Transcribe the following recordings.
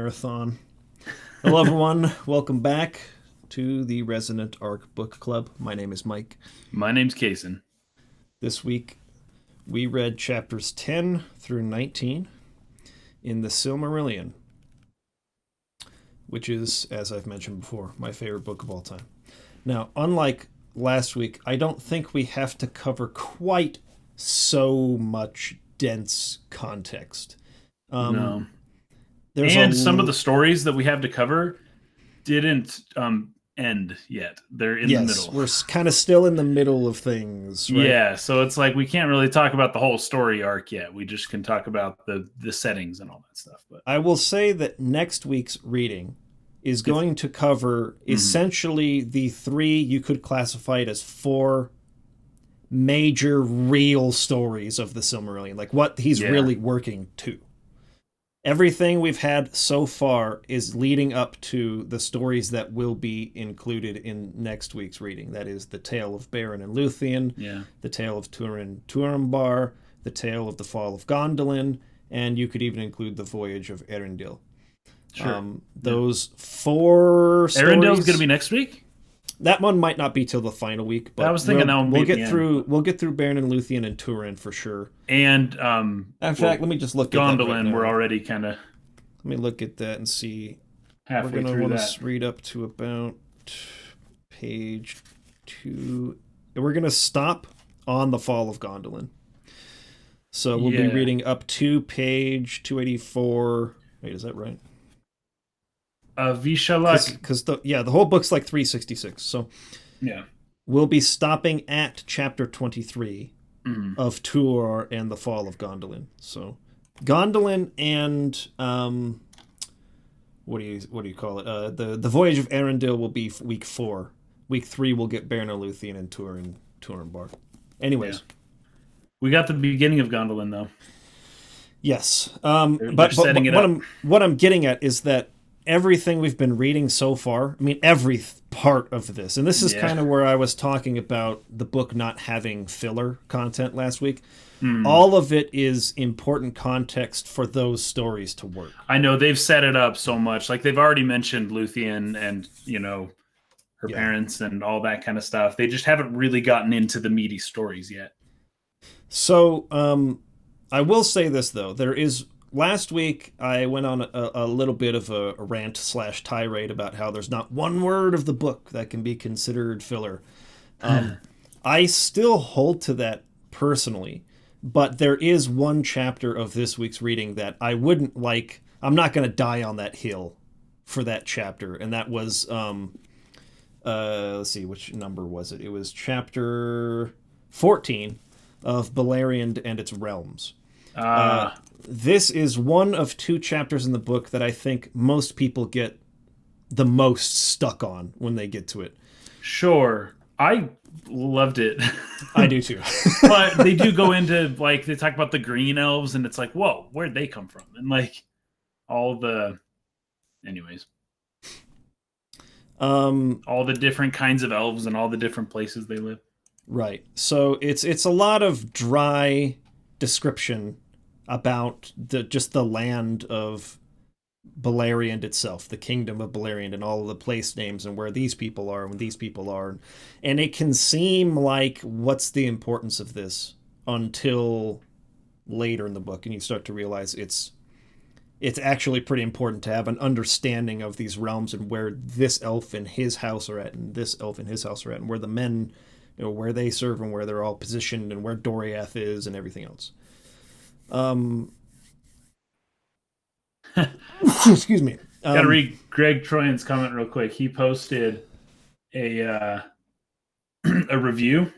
marathon. Hello, everyone. Welcome back to the Resonant Arc Book Club. My name is Mike. My name's Kason. This week, we read chapters 10 through 19 in the Silmarillion, which is, as I've mentioned before, my favorite book of all time. Now, unlike last week, I don't think we have to cover quite so much dense context. No. There's And some of the stories that we have to cover didn't end yet. They're in the Yes, middle. we're kind of still in the middle of things, right? Yeah, so it's like we can't really talk about the whole story arc yet. We just can talk about the settings and all that stuff. But I will say that next week's reading is going to cover essentially the three, you could classify it as four major real stories of the Silmarillion, like what he's really working to. Everything we've had so far is leading up to the stories that will be included in next week's reading. That is the tale of Beren and Luthien, the tale of Turin Turambar, the tale of the Fall of Gondolin, and you could even include the voyage of Erendil. Sure. Those four stories. Arendell's going to be next week? That one might not be till the final week, but I was thinking we'll get through Beren and Luthien and Turin for sure. And in fact, let me just look Gondolin, at that right now. we're already kind of let me look at that and see. halfway We're going to through want that. to read up to about page 2. We're going to stop on the Fall of Gondolin. So we'll be reading up to page 284. Wait, is that right? Vishalak. Because the whole book's like 366. So we'll be stopping at chapter 23 of Tuor and the Fall of Gondolin. So Gondolin and what do you call it? The voyage of Erendil will be week 4. Week 3 we'll get Beren and Luthien and Turambar. Anyways, we got the beginning of Gondolin though. Yes, They're setting it up. What I'm getting at is that everything we've been reading so far, I mean, every part of this, and this is kind of where I was talking about the book not having filler content last week. All of it is important context for those stories to work. I know they've set it up so much. Like they've already mentioned Luthien and, her parents and all that kind of stuff. They just haven't really gotten into the meaty stories yet. So, I will say this, though. Last week, I went on a little bit of a rant/tirade about how there's not one word of the book that can be considered filler. I still hold to that personally, but there is one chapter of this week's reading that I wouldn't like. I'm not going to die on that hill for that chapter, and that was, let's see, which number was it? It was chapter 14 of Beleriand and its realms. This is one of 2 chapters in the book that I think most people get the most stuck on when they get to it. Sure. I loved it. I do too. But they do go into, like, they talk about the Green Elves, and it's like, whoa, where'd they come from? And, like, all the... Anyways. All the different kinds of elves and all the different places they live. Right. So it's a lot of dry description about just the land of Beleriand itself, the kingdom of Beleriand, and all of the place names and where these people are and when these people are. And it can seem like, what's the importance of this until later in the book, and you start to realize it's actually pretty important to have an understanding of these realms and where this elf and his house are at and this elf and his house are at and where the men, where they serve and where they're all positioned and where Doriath is and everything else. Excuse me. Gotta read Greg Troyan's comment real quick. He posted a review.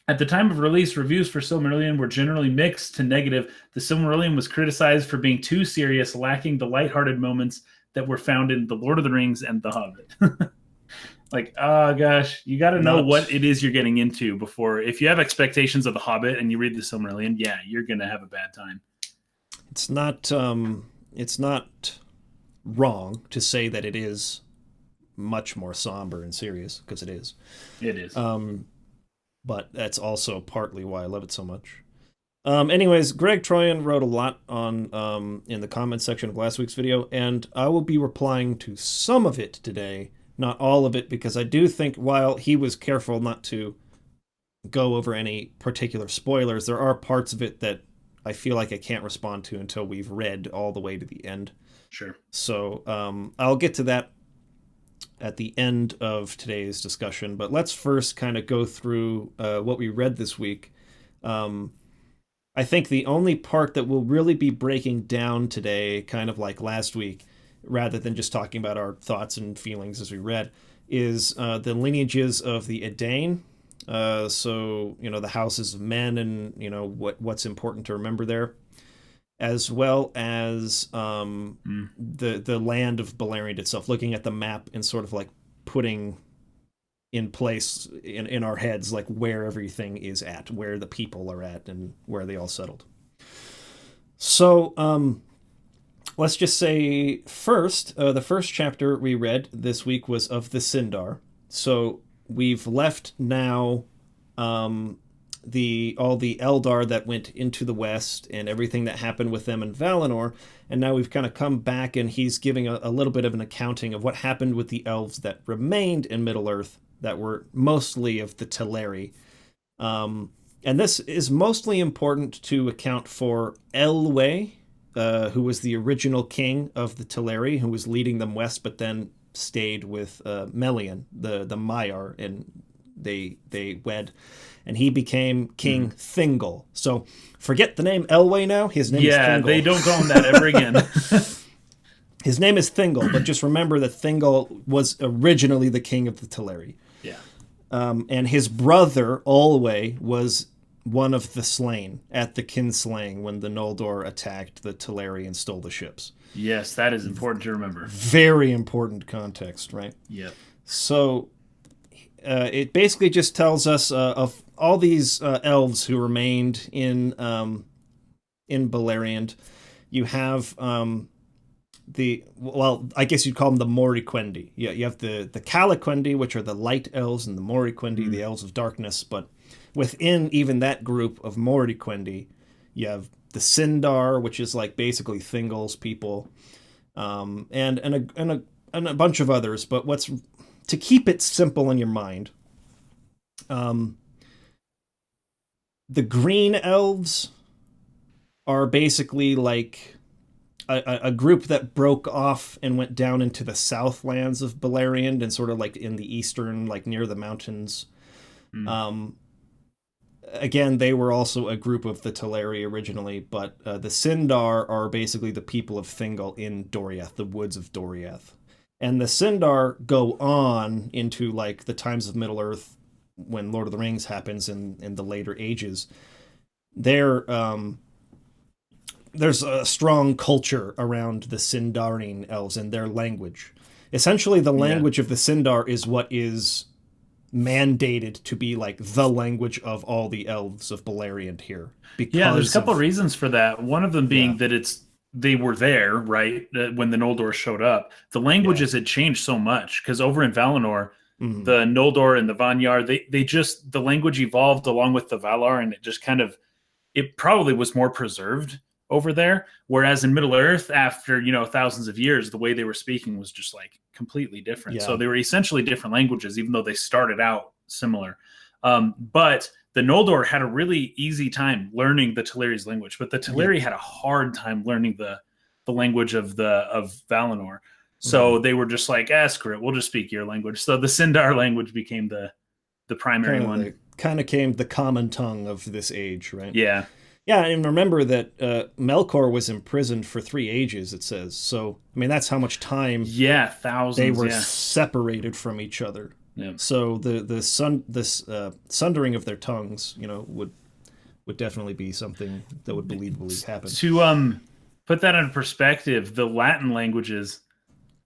At the time of release, reviews for Silmarillion were generally mixed to negative. The Silmarillion was criticized for being too serious, lacking the lighthearted moments that were found in The Lord of the Rings and The Hobbit. Like, oh gosh, you got to know what it is you're getting into before. If you have expectations of The Hobbit and you read the Silmarillion, you're going to have a bad time. It's not wrong to say that it is much more somber and serious, because it is. It is. But that's also partly why I love it so much. Anyways, Greg Troyan wrote a lot on in the comments section of last week's video, and I will be replying to some of it today, not all of it, because I do think while he was careful not to go over any particular spoilers, there are parts of it that I feel like I can't respond to until we've read all the way to the end. Sure. So I'll get to that at the end of today's discussion, but let's first kind of go through what we read this week. I think the only part that we'll really be breaking down today, kind of like last week, rather than just talking about our thoughts and feelings as we read, is the lineages of the Edain. So, the houses of men and, what's important to remember there, as well as the land of Beleriand itself, looking at the map and sort of like putting in place in our heads, like where everything is at, where the people are at, and where they all settled. So let's just say first, the first chapter we read this week was of the Sindar. So we've left now all the Eldar that went into the west and everything that happened with them in Valinor, and now we've kind of come back and he's giving a little bit of an accounting of what happened with the elves that remained in Middle-earth, that were mostly of the Teleri. And this is mostly important to account for Elwë, who was the original king of the Teleri, who was leading them west, but then stayed with Melian, the Maiar, and they wed, and he became King Thingol. So forget the name Elwë now. His name is Thingol. Yeah, they don't call him that ever again. His name is Thingol, but just remember that Thingol was originally the king of the Teleri. Yeah. And his brother, Olwë, was one of the slain at the kinslaying when the Noldor attacked the Teleri and stole the ships. Yes, that is important to remember. Very important context, right? Yep. So it basically just tells us of all these elves who remained in Beleriand. You have I guess you'd call them the Moriquendi. Yeah, you have the Calaquendi, which are the light elves, and the Moriquendi, the elves of darkness. But within even that group of Moriquendi, you have the Sindar, which is like basically Thingol's people, and a bunch of others. But what's to keep it simple in your mind, the Green Elves are basically like a group that broke off and went down into the southlands of Beleriand and sort of like in the eastern, like near the mountains. Again, they were also a group of the Teleri originally, but the Sindar are basically the people of Thingol in Doriath, the woods of Doriath. And the Sindar go on into like the times of Middle-earth when Lord of the Rings happens in the later ages. There's a strong culture around the Sindarian elves and their language. Essentially, the language of the Sindar is what is mandated to be like the language of all the elves of Beleriand here. There's a couple of reasons for that. One of them being that they were there, right, when the Noldor showed up. The languages had changed so much, because over in Valinor, the Noldor and the Vanyar, the language evolved along with the Valar, and it probably was more preserved over there, whereas in Middle-earth, after thousands of years, the way they were speaking was just like completely different. So they were essentially different languages, even though they started out similar. But the Noldor had a really easy time learning the Teleri's language, but the Teleri had a hard time learning the language of Valinor. So they were just like, screw it, we'll just speak your language. So the Sindar language became the primary one. Kind of came the common tongue of this age, right? Yeah. Yeah, and remember that Melkor was imprisoned for 3 ages, it says. So, I mean, that's how much time thousands, they were separated from each other. Yeah. So the sundering of their tongues, would definitely be something that would believably happen. To put that in perspective, the Latin languages,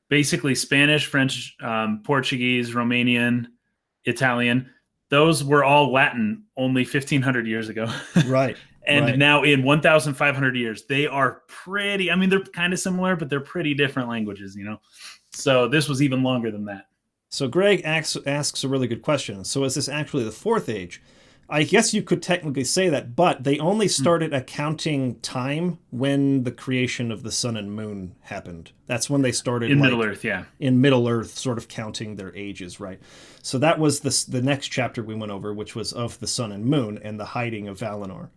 basically Spanish, French, Portuguese, Romanian, Italian, those were all Latin only 1,500 years ago. Right. And now in 1,500 years, they are pretty, they're kind of similar, but they're pretty different languages, So this was even longer than that. So Greg asks a really good question. So is this actually the 4th age? I guess you could technically say that, but they only started accounting time when the creation of the sun and moon happened. That's when they started In Middle Earth, yeah. in Middle Earth, sort of counting their ages, right? So that was the next chapter we went over, which was of the sun and moon and the hiding of Valinor.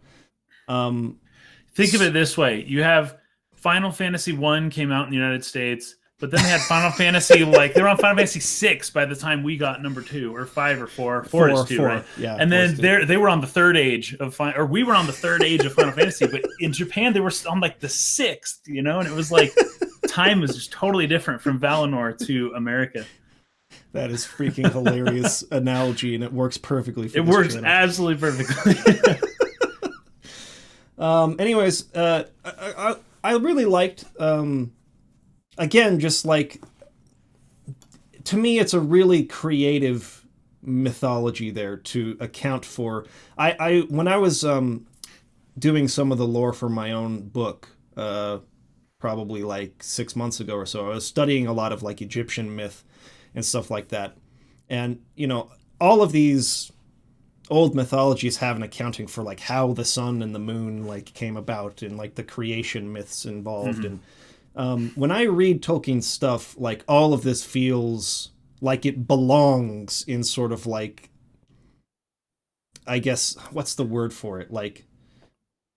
Think of it this way: you have Final Fantasy 1 came out in the United States, but then they had Final Fantasy, like they were on Final Fantasy 6 by the time we got number 2, or 5 or 4. 4 is 2, right? Yeah. And then they were on the third age of or we were on the third age of Final Fantasy, but in Japan they were on like the 6th, you know, and it was like time was just totally different from Valinor to America. That is freaking hilarious analogy, and it works perfectly for it this works channel. Absolutely perfectly. Anyways, I really liked, again, just like, to me, it's a really creative mythology there to account for. When I was doing some of the lore for my own book, probably like 6 months ago or so, I was studying a lot of like Egyptian myth and stuff like that. And, you know, all of these old mythologies have an accounting for like how the sun and the moon like came about and like the creation myths involved. And when I read Tolkien's stuff, like all of this feels like it belongs in sort of like, I guess, what's the word for it? Like,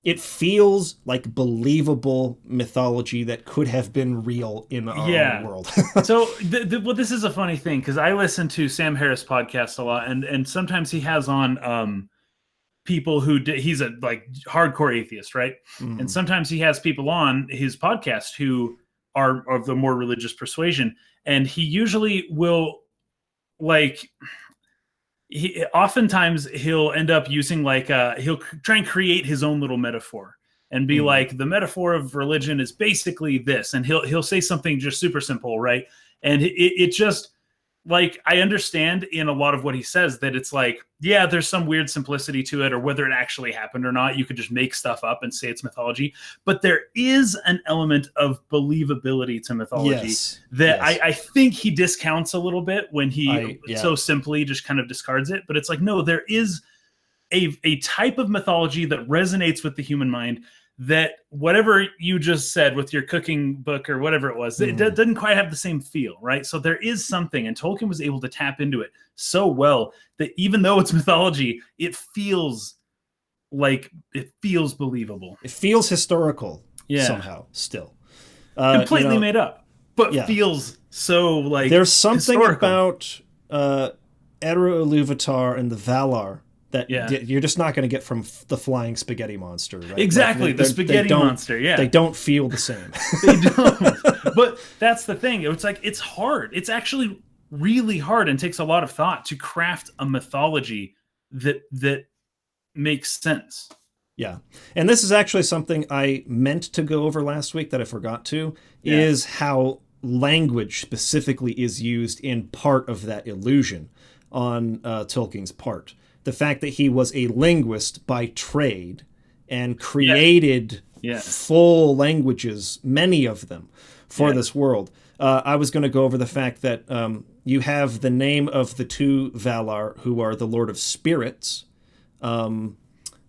it feels like believable mythology that could have been real in our own world. So, well, this is a funny thing because I listen to Sam Harris podcast a lot, and sometimes he has on people who he's a like hardcore atheist, right? Mm. And sometimes he has people on his podcast who are of the more religious persuasion, and he usually will like. Oftentimes he'll end up using like he'll try and create his own little metaphor and be like, the metaphor of religion is basically this, and he'll say something just super simple, right? And it just like, I understand in a lot of what he says that it's like, yeah, there's some weird simplicity to it, or whether it actually happened or not, you could just make stuff up and say it's mythology. But there is an element of believability to mythology that I think he discounts a little bit when he so simply just kind of discards it. But it's like, no, there is a type of mythology that resonates with the human mind, that whatever you just said with your cooking book or whatever it was, it doesn't quite have the same feel, right? So there is something, and Tolkien was able to tap into it so well that even though it's mythology, it feels believable. It feels historical somehow still. Completely made up, but feels so like there's something historical. About Eru Ilúvatar and the Valar that you're just not going to get from the flying spaghetti monster, right? Exactly, like the spaghetti monster, They don't feel the same. They don't. But that's the thing. It's like, it's hard. It's actually really hard and takes a lot of thought to craft a mythology that makes sense. Yeah. And this is actually something I meant to go over last week that I forgot to, is how language specifically is used in part of that illusion on Tolkien's part. The fact that he was a linguist by trade and created full languages, many of them, for this world. I was going to go over the fact that you have the name of the two Valar, who are the Lord of Spirits,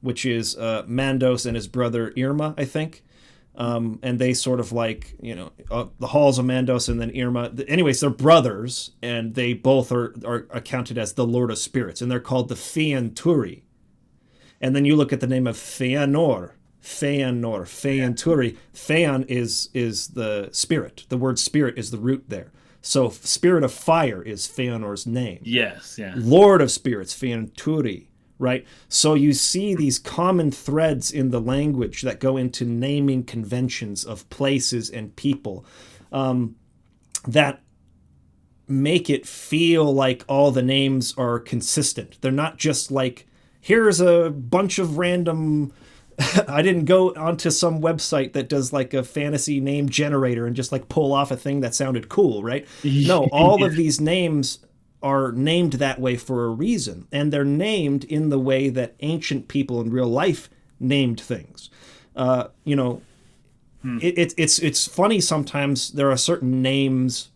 which is Mandos and his brother Irma, I think. And they sort of like, the halls of Mandos and then Irma. Anyways, they're brothers, and they both are accounted as the Lord of Spirits, and they're called the Fianturi. And then you look at the name of Feanor, Feanturi. Fean is the spirit. The word spirit is the root there. So Spirit of Fire is Feanor's name. Yes, yeah. Lord of Spirits, Fianturi. Right? So you see these common threads in the language that go into naming conventions of places and people that make it feel like all the names are consistent. They're not just like, here's a bunch of random... I didn't go onto some website that does like a fantasy name generator and just like pull off a thing that sounded cool, right? No, all of these names are named that way for a reason, and they're named in the way that ancient people in real life named things. It's funny sometimes there are certain names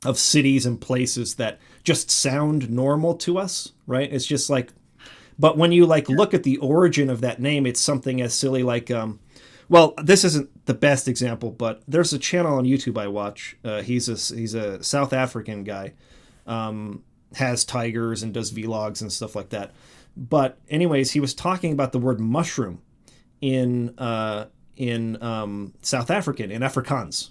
of cities and places that just sound normal to us, right? It's just like, But when you like look at the origin of that name, it's something as silly like well, this isn't the best example, but there's a channel on YouTube I watch. He's a South African guy, has tigers and does vlogs and stuff like that. But anyways, he was talking about the word mushroom in South African, in Afrikaans.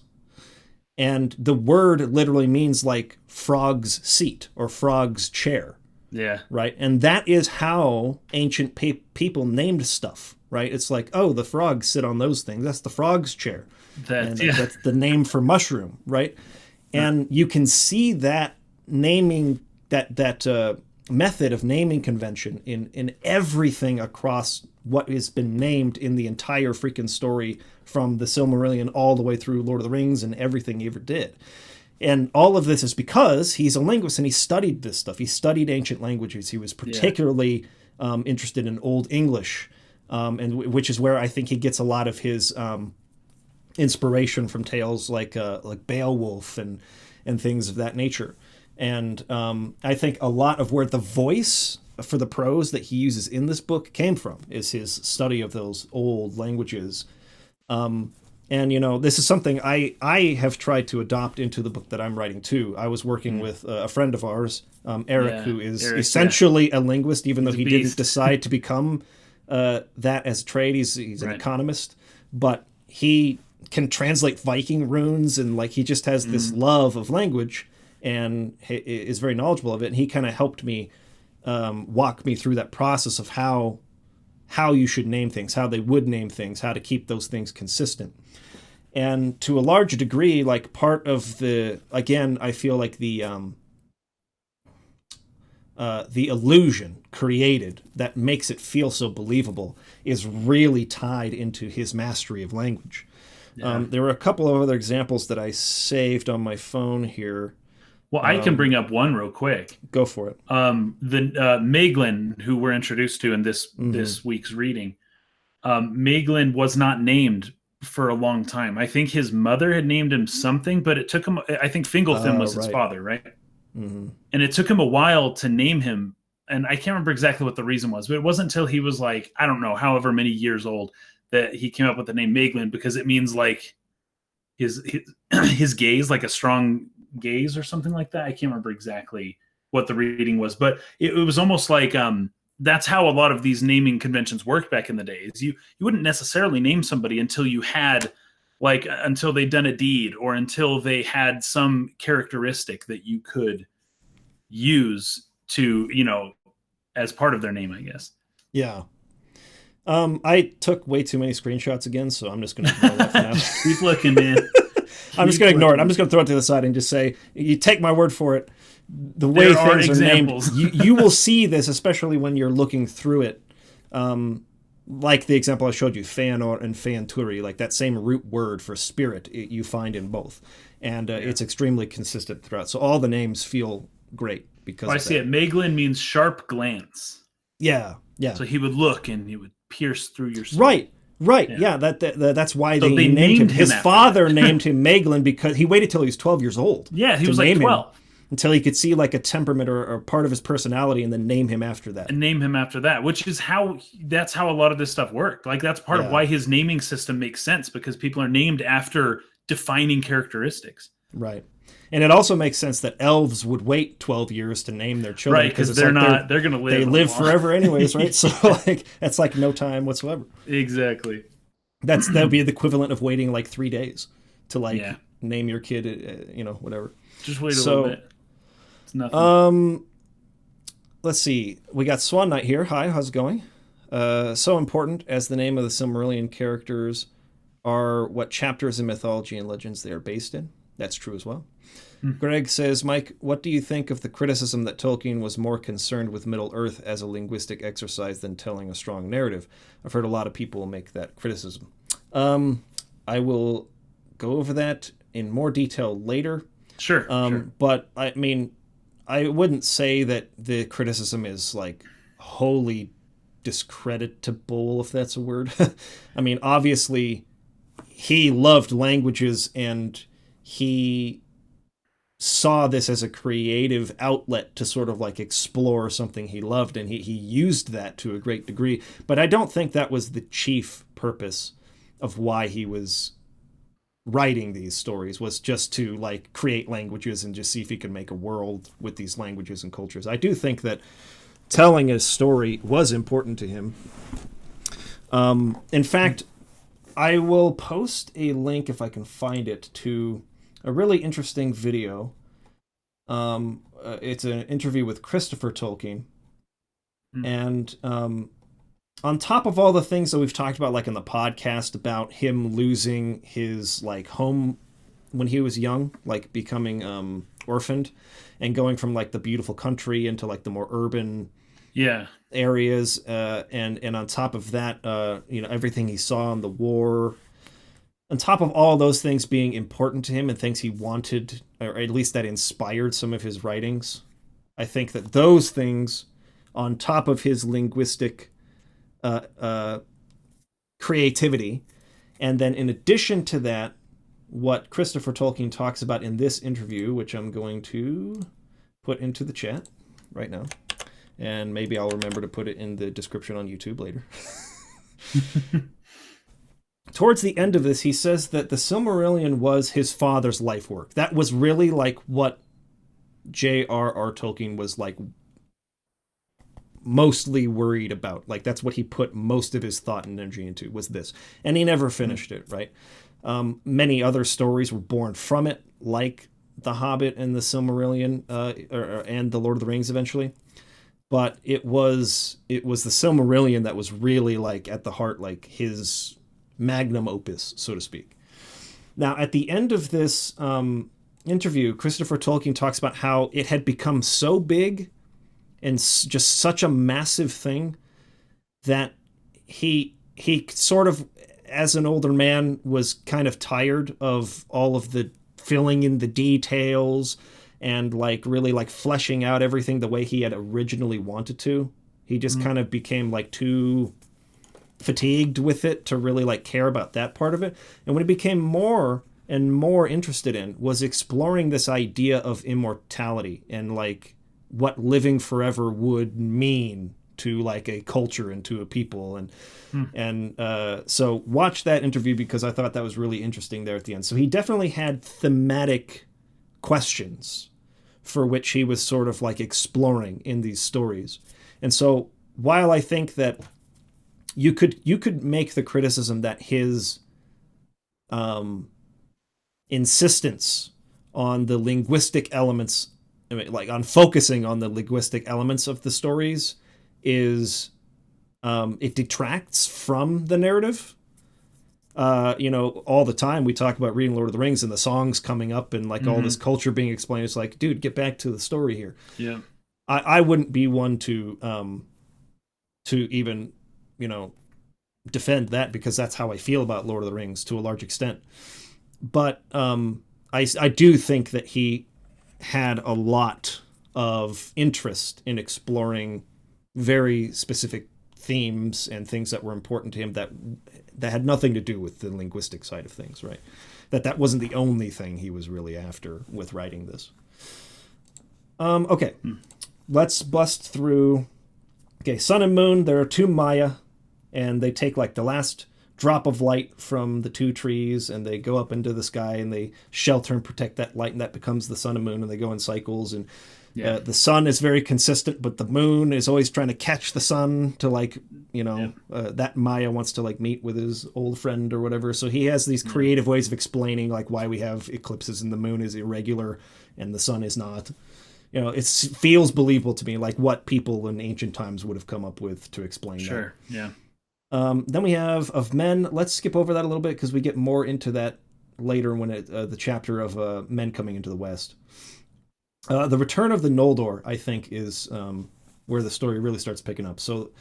And the word literally means like frog's seat or frog's chair. Yeah. Right. And that is how ancient people named stuff. Right. It's like, oh, the frogs sit on those things. That's the frog's chair. That's the name for mushroom. Right. And you can see that naming, that method of naming convention in everything across what has been named in the entire freaking story, from the Silmarillion all the way through Lord of the Rings and everything he ever did. And all of this is because he's a linguist and he studied this stuff. He studied ancient languages. He was particularly interested in Old English, and which is where I think he gets a lot of his inspiration from tales like Beowulf and things of that nature. And I think a lot of where the voice for the prose that he uses in this book came from is his study of those old languages. And, you know, this is something I have tried to adopt into the book that I'm writing, too. I was working with a friend of ours, Eric, who is essentially a linguist, even though he didn't decide to become that as a trade. He's an economist, but he can translate Viking runes, and like he just has this love of language and is very knowledgeable of it. And he kind of helped me walk me through that process of how you should name things, how they would name things, how to keep those things consistent. And to a large degree, like part of again, I feel like the illusion created that makes it feel so believable is really tied into his mastery of language. Yeah. There were a couple of other examples that I saved on my phone here. Well, I can bring up one real quick. Go for it. The Mingling, who we're introduced to in this week's reading, Mingling was not named for a long time. I think his mother had named him something, but it took him. I think Fingolfin was his father, right? Mm-hmm. And it took him a while to name him, and I can't remember exactly what the reason was, but it wasn't until he was like, I don't know, however many years old, that he came up with the name Mingling, because it means like his gaze, like a strong gaze or something like that. I can't remember exactly what the reading was, but it was almost like that's how a lot of these naming conventions worked back in the days. You wouldn't necessarily name somebody until you had until they'd done a deed, or until they had some characteristic that you could use to, as part of their name, I guess. Yeah. I took way too many screenshots again, so I'm just going to ignore that for now. Keep looking, man. I'm just going to ignore it. I'm just going to throw it to the side and just say, you take my word for it. The way things are named, you will see this, especially when you're looking through it. Like the example I showed you, Feanor and Feanturi, like that same root word for spirit, you find in both. And it's extremely consistent throughout. So all the names feel great because I see it. Mingling means sharp glance. Yeah, yeah. So he would look and he would pierce through your soul. Right. Yeah, that's why they named him. His father named him Mingling because he waited till he was 12 years old. Yeah, he was like 12. Until he could see like a temperament or part of his personality and then name him after that. And name him after that, which is that's how a lot of this stuff worked. Like that's part of why his naming system makes sense, because people are named after defining characteristics. Right. And it also makes sense that elves would wait 12 years to name their children. Right, because they're going to live. They live forever anyways, right? So like that's like no time whatsoever. Exactly. That would be the equivalent of waiting like 3 days to name your kid, whatever. Just wait a little bit. It's nothing. Let's see. We got Swan Knight here. Hi, how's it going? So important as the name of the Silmarillion characters are what chapters in mythology and legends they are based in. That's true as well. Greg says, Mike, what do you think of the criticism that Tolkien was more concerned with Middle-earth as a linguistic exercise than telling a strong narrative? I've heard a lot of people make that criticism. I will go over that in more detail later. Sure. But, I mean, I wouldn't say that the criticism is, like, wholly discreditable, if that's a word. I mean, obviously, he loved languages and he saw this as a creative outlet to sort of like explore something he loved, and he used that to a great degree. But I don't think that was the chief purpose of why he was writing these stories, was just to like create languages and just see if he could make a world with these languages and cultures. I do think that telling a story was important to him. In fact, I will post a link, if I can find it, to a really interesting video. It's an interview with Christopher Tolkien. And on top of all the things that we've talked about, like in the podcast, about him losing his like home when he was young, like becoming orphaned and going from like the beautiful country into like the more urban areas, and on top of that, everything he saw in the war, on top of all those things being important to him and things he wanted, or at least that inspired some of his writings, I think that those things, on top of his linguistic creativity, and then in addition to that, what Christopher Tolkien talks about in this interview, which I'm going to put into the chat right now, and maybe I'll remember to put it in the description on YouTube later. Towards the end of this, he says that the Silmarillion was his father's life work. That was really like what J.R.R. Tolkien was like mostly worried about. Like that's what he put most of his thought and energy into, was this. And he never finished it, right? Many other stories were born from it, like The Hobbit and the Silmarillion, and The Lord of the Rings eventually. But it was the Silmarillion that was really like at the heart, like his magnum opus, so to speak. Now, at the end of this interview, Christopher Tolkien talks about how it had become so big and just such a massive thing that he sort of, as an older man, was kind of tired of all of the filling in the details and like really like fleshing out everything the way he had originally wanted to. He just kind of became like too fatigued with it to really like care about that part of it. And when he became more and more interested in was exploring this idea of immortality and like what living forever would mean to like a culture and to a people. And so watch that interview, because I thought that was really interesting there at the end. So he definitely had thematic questions for which he was sort of like exploring in these stories. And so while I think that you could make the criticism that his insistence on the linguistic elements, I mean, like on focusing on the linguistic elements of the stories, is it detracts from the narrative. All the time we talk about reading Lord of the Rings and the songs coming up and like all this culture being explained. It's like, dude, get back to the story here. Yeah. I wouldn't be one to even, defend that, because that's how I feel about Lord of the Rings to a large extent. But I do think that he had a lot of interest in exploring very specific themes and things that were important to him that had nothing to do with the linguistic side of things, right? That wasn't the only thing he was really after with writing this. Okay, let's bust through. Okay, Sun and Moon, there are two Maya, and they take like the last drop of light from the two trees and they go up into the sky and they shelter and protect that light, and that becomes the sun and moon, and they go in cycles. And the sun is very consistent, but the moon is always trying to catch the sun to like, that Maya wants to like meet with his old friend or whatever. So he has these creative ways of explaining like why we have eclipses and the moon is irregular and the sun is not. It feels believable to me, like what people in ancient times would have come up with to explain that. Sure, yeah. Then we have of Men. Let's skip over that a little bit because we get more into that later when the chapter of men coming into the West. The Return of the Noldor, I think, is where the story really starts picking up. So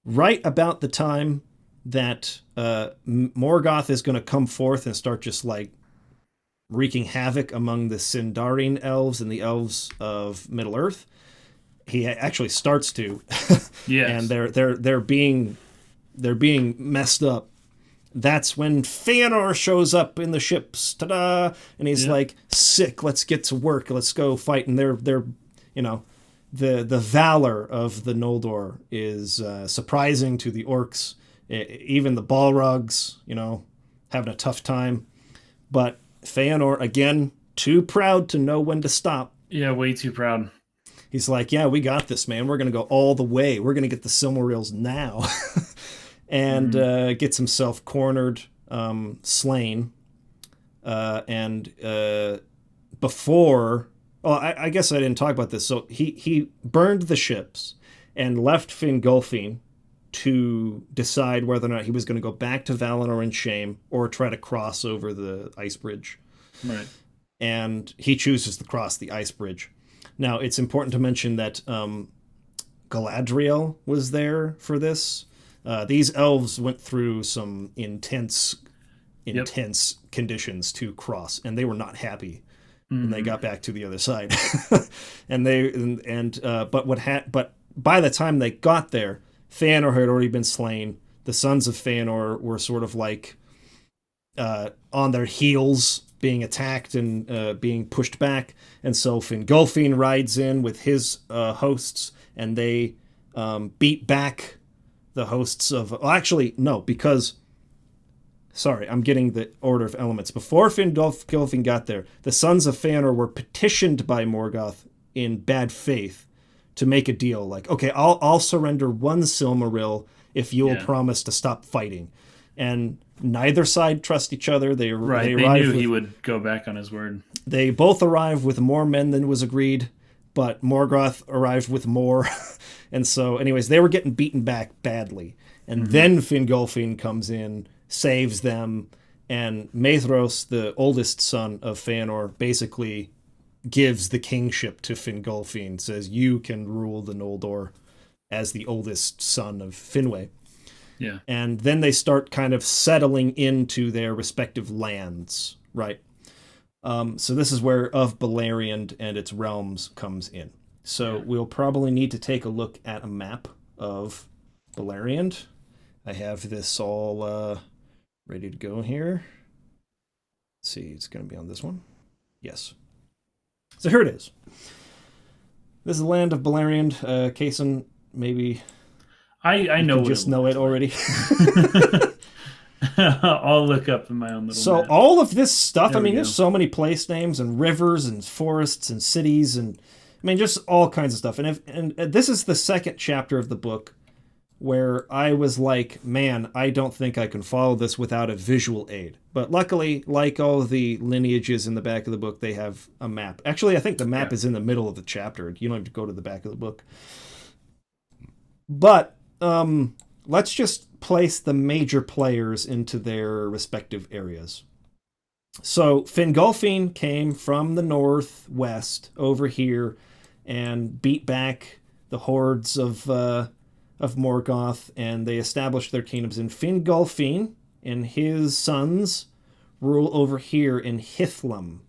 right about the time that Morgoth is going to come forth and start just like wreaking havoc among the Sindarian elves and the elves of Middle Earth, he actually starts to. Yes. And they're being messed up. that's when Fëanor shows up in the ships. Ta-da! And he's like, sick, let's get to work. Let's go fight. And they're the valor of the Noldor is surprising to the orcs. Even the Balrogs, having a tough time. But Fëanor, again, too proud to know when to stop. Yeah, way too proud. He's like, yeah, we got this, man. We're going to go all the way. We're going to get the Silmarils now. And gets himself cornered, slain. Before... Oh, I guess I didn't talk about this. So he burned the ships and left Fingolfin to decide whether or not he was going to go back to Valinor in shame or try to cross over the ice bridge. Right. And he chooses to cross the ice bridge. Now, it's important to mention that Galadriel was there for this. These elves went through some intense conditions to cross, and they were not happy when they got back to the other side. But by the time they got there, Fëanor had already been slain. The sons of Fëanor were sort of like on their heels, being attacked and being pushed back. And so Fingolfin rides in with his hosts, and they beat back the hosts of... Well, actually, no, because... Sorry, I'm getting the order of elements. Before Fingolfin got there, the sons of Fëanor were petitioned by Morgoth in bad faith to make a deal. Like, okay, I'll surrender one Silmaril if you'll promise to stop fighting. And neither side trust each other. They knew he would go back on his word. They both arrived with more men than was agreed, but Morgoth arrived with more. And so, anyways, they were getting beaten back badly. And then Fingolfin comes in, saves them, and Maedhros, the oldest son of Fëanor, basically gives the kingship to Fingolfin, says, you can rule the Noldor as the oldest son of Finwë. Yeah. And then they start kind of settling into their respective lands, right? So this is where Of Beleriand and its realms comes in. So we'll probably need to take a look at a map of Beleriand. I have this all ready to go here. Let's see, it's going to be on this one. Yes. So here it is. This is the land of Beleriand. Kaysen, maybe... I know you just know it already. I'll look up in my own little map. All of this stuff, there's so many place names and rivers and forests and cities and just all kinds of stuff. And this is the second chapter of the book where I was like, man, I don't think I can follow this without a visual aid. But luckily, like all the lineages in the back of the book, they have a map. Actually, I think the map is in the middle of the chapter. You don't have to go to the back of the book. But let's just place the major players into their respective areas. So Fingolfin came from the northwest over here and beat back the hordes of Morgoth, and they established their kingdoms. And Fingolfin and his sons rule over here in Hithlum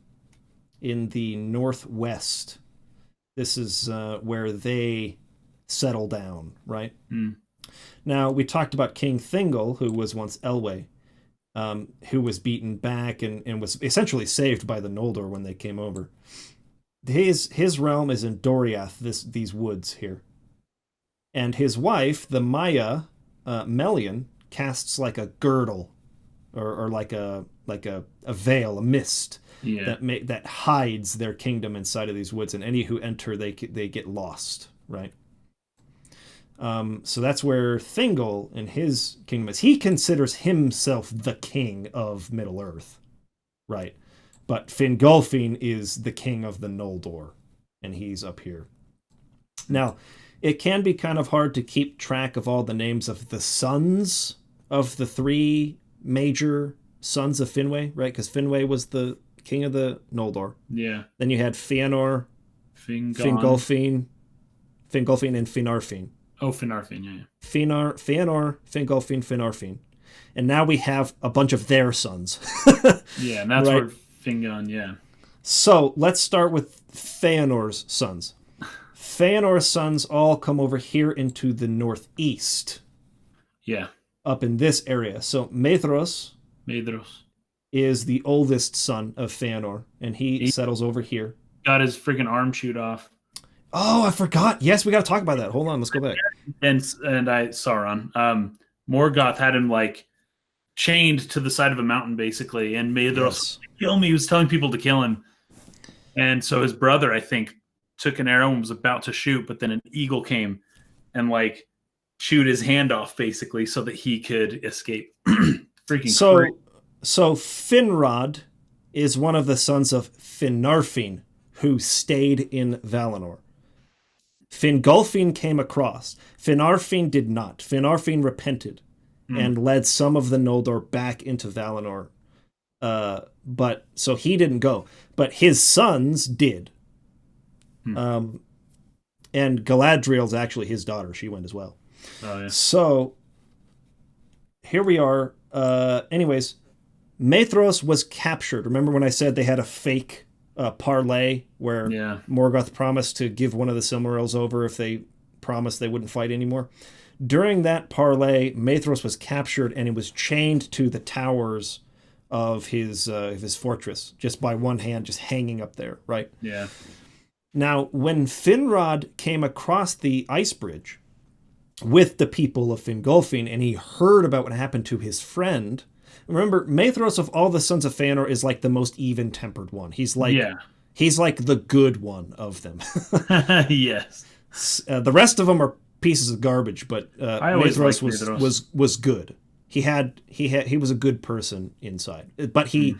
in the northwest. This is where they settle down, right? Now, we talked about King Thingol, who was once Elwë, who was beaten back and was essentially saved by the Noldor when they came over. His realm is in Doriath, these woods here. And his wife, the Maya Melian, casts like a girdle or like a veil, a mist that hides their kingdom inside of these woods, and any who enter they get lost, right? So that's where Thingol and his kingdom is. He considers himself the king of Middle-earth, right? But Fingolfin is the king of the Noldor, and he's up here. Now, it can be kind of hard to keep track of all the names of the sons of the three major sons of Finwë, right? Because Finwë was the king of the Noldor. Yeah. Then you had Fëanor, Fingolfin, and Finarfin. Oh, Finarfin, yeah. Fëanor, Fingolfin, Finarfin. And now we have a bunch of their sons. Yeah, and that's where Fingon, yeah. So let's start with Fëanor's sons. Fëanor's sons all come over here into the northeast. Yeah. up in this area. So Maedhros Medros. is the oldest son of Feanor, and he He settles over here. got his freaking arm chewed off. Oh, I forgot. Yes, we got to talk about that. Hold on, let's go back. And I Sauron. Morgoth had him like chained to the side of a mountain basically, and Medros kill me. He was telling people to kill him, and so his brother, I think, took an arrow and was about to shoot, but then an eagle came and like chewed his hand off basically, so that he could escape. Freaking crazy. So Finrod is one of the sons of Finarfin, who stayed in Valinor. Fingolfin came across. Finarfin did not. Finarfin repented and led some of the Noldor back into Valinor. But so he didn't go. But his sons did. And Galadriel's actually his daughter. She went as well. Oh, yeah. So here we are. Anyways, Maedhros was captured. Remember when I said they had a fake parlay where Morgoth promised to give one of the Silmarils over if they promised they wouldn't fight anymore? During that parlay, Maedhros was captured and he was chained to the towers of his fortress just by one hand, just hanging up there, right? Yeah. Now, when Finrod came across the ice bridge with the people of Fingolfin and he heard about what happened to his friend, remember, Maedhros of all the sons of Feanor is like the most even-tempered one. He's like the good one of them. Yes. The rest of them are pieces of garbage, but Maedhros was good. He was a good person inside, but he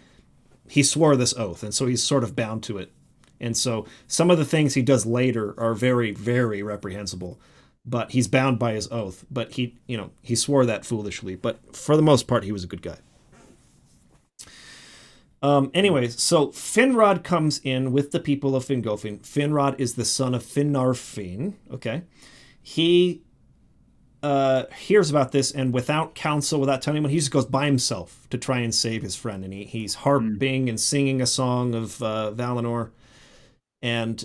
swore this oath, and so he's sort of bound to it. And so some of the things he does later are very, very reprehensible, but he's bound by his oath. But he swore that foolishly. But for the most part, he was a good guy. Anyways, so Finrod comes in with the people of Fingolfin. Finrod is the son of Finarfin. Okay, he hears about this, and without counsel, without telling anyone, he just goes by himself to try and save his friend. And he's harping and singing a song of Valinor. And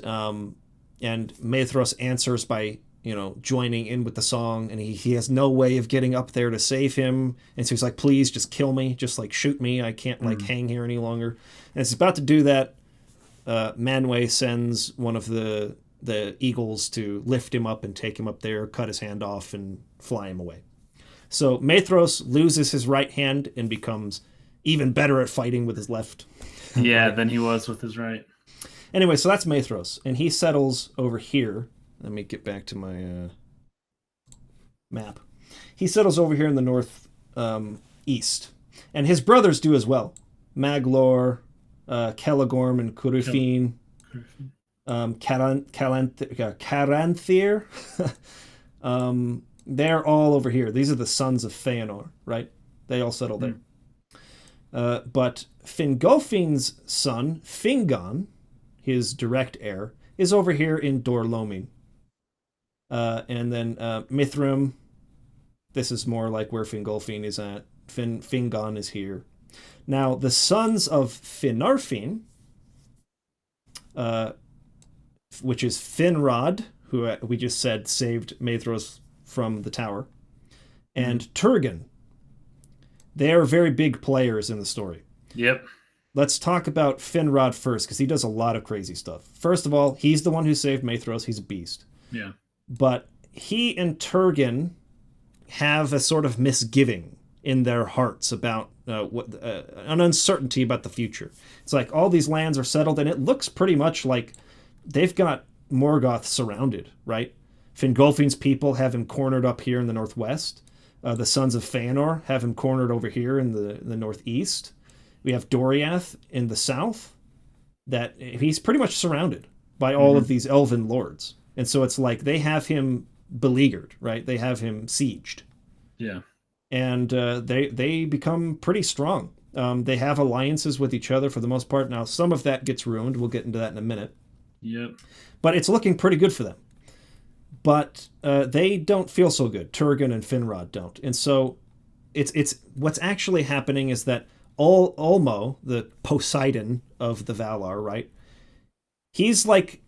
Maedhros answers by, joining in with the song, and he has no way of getting up there to save him. And so he's like, please just kill me. Just like shoot me. I can't hang here any longer. And it's about to do that. Manwë sends one of the eagles to lift him up and take him up there, cut his hand off and fly him away. So Maedhros loses his right hand and becomes even better at fighting with his left. Yeah, than he was with his right. Anyway, so that's Maedhros, and he settles over here. Let me get back to my map. He settles over here in the north east, and his brothers do as well. Maglor, Celegorm, and Curufin, Caranthir. They're all over here. These are the sons of Feanor, right? They all settle there. But Fingolfin's son, Fingon, his direct heir, is over here in Dor Lomin. And then Mithrim, this is more like where Fingolfin is at. Fingon is here. Now, the sons of Finarfin, which is Finrod, who we just said saved Maedhros from the tower, and Turgon, they are very big players in the story. Yep. Let's talk about Finrod first, because he does a lot of crazy stuff. First of all, he's the one who saved Maedhros. He's a beast. Yeah. But he and Turgon have a sort of misgiving in their hearts about an uncertainty about the future. It's like all these lands are settled, and it looks pretty much like they've got Morgoth surrounded, right? Fingolfin's people have him cornered up here in the northwest. The sons of Feanor have him cornered over here in the northeast. We have Doriath in the south. That he's pretty much surrounded by all of these elven lords. And so it's like they have him beleaguered, right? They have him sieged. Yeah. And they become pretty strong. They have alliances with each other for the most part. Now, some of that gets ruined. We'll get into that in a minute. Yep. But it's looking pretty good for them. But they don't feel so good. Turgon and Finrod don't. And so it's what's actually happening is that Ulmo, the Poseidon of the Valar, right? He's like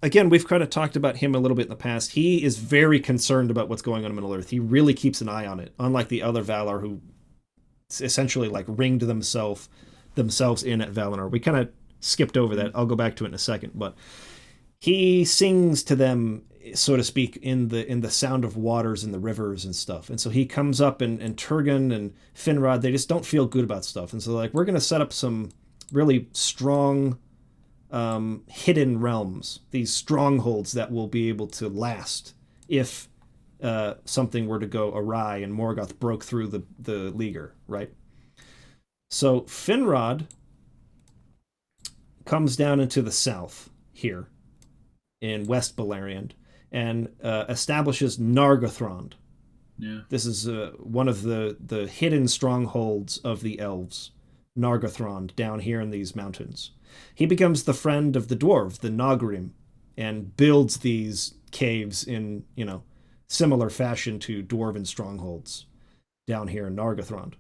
again, we've kind of talked about him a little bit in the past. He is very concerned about what's going on in Middle Earth. He really keeps an eye on it, unlike the other Valar who essentially like ringed themselves in at Valinor. We kind of skipped over that. I'll go back to it in a second, but he sings to them, so to speak, in the sound of waters and the rivers and stuff. And so he comes up, and Turgon and Finrod, they just don't feel good about stuff. And so like, we're going to set up some really strong hidden realms, these strongholds that will be able to last if something were to go awry and Morgoth broke through the leaguer, right? So Finrod comes down into the south here in West Beleriand and establishes Nargothrond. Yeah. This is one of the hidden strongholds of the elves, Nargothrond, down here in these mountains. He becomes the friend of the dwarves, the Nagrim, and builds these caves in, similar fashion to dwarven strongholds down here in Nargothrond.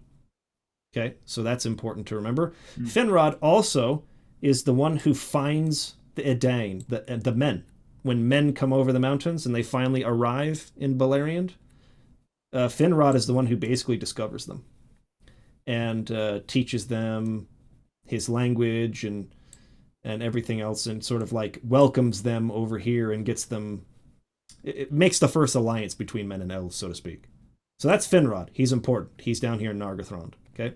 Okay, so that's important to remember. Finrod also is the one who finds the Edain, the men. When men come over the mountains and they finally arrive in Beleriand, Finrod is the one who basically discovers them and teaches them his language and everything else, and sort of like welcomes them over here and gets them. It makes the first alliance between men and elves, so to speak. So that's Finrod. He's important. He's down here in Nargothrond. Okay.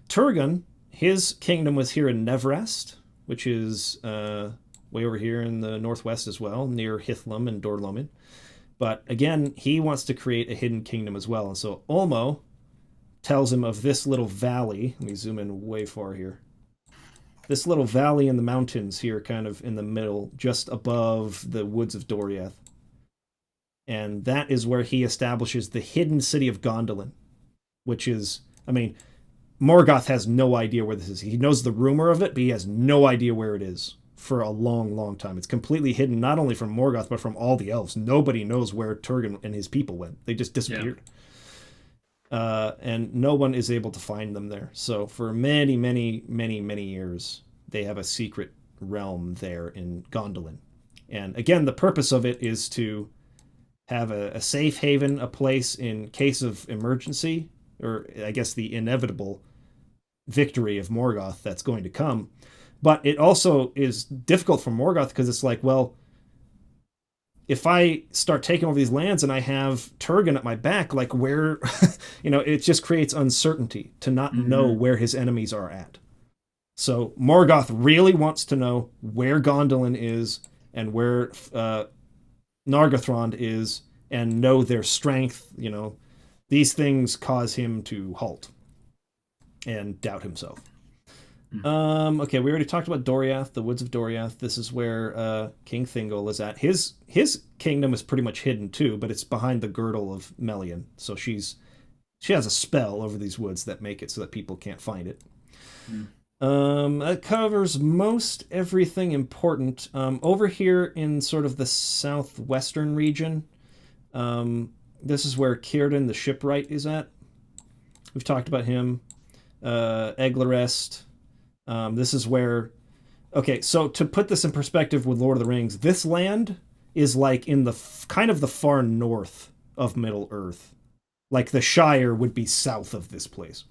Turgon, his kingdom was here in Nevrast, which is way over here in the northwest as well, near Hithlum and Dorlomin. But again, he wants to create a hidden kingdom as well. And so Ulmo tells him of this little valley. Let me zoom in way far here. This little valley in the mountains here, kind of in the middle, just above the woods of Doriath. And that is where he establishes the hidden city of Gondolin, which is, Morgoth has no idea where this is. He knows the rumor of it, but he has no idea where it is for a long, long time. It's completely hidden, not only from Morgoth, but from all the elves. Nobody knows where Turgon and his people went. They just disappeared. Yeah. And no one is able to find them there. So for many, many, many, many years, they have a secret realm there in Gondolin. And again, the purpose of it is to have a safe haven, a place in case of emergency, or I guess the inevitable victory of Morgoth that's going to come. But it also is difficult for Morgoth because it's like, well, if I start taking over these lands and I have Turgon at my back, like where, it just creates uncertainty to not know where his enemies are at. So Morgoth really wants to know where Gondolin is and where Nargothrond is and know their strength. These things cause him to halt and doubt himself. Okay, we already talked about Doriath, the woods of Doriath. This is where King Thingol is at. His kingdom is pretty much hidden too, but it's behind the girdle of Melian. So she has a spell over these woods that make it so that people can't find it. That covers most everything important. Over here in sort of the southwestern region, this is where Círdan the shipwright is at. We've talked about him. Eglarest. This is where... Okay, so to put this in perspective with Lord of the Rings, this land is like in the kind of the far north of Middle Earth. Like the Shire would be south of this place.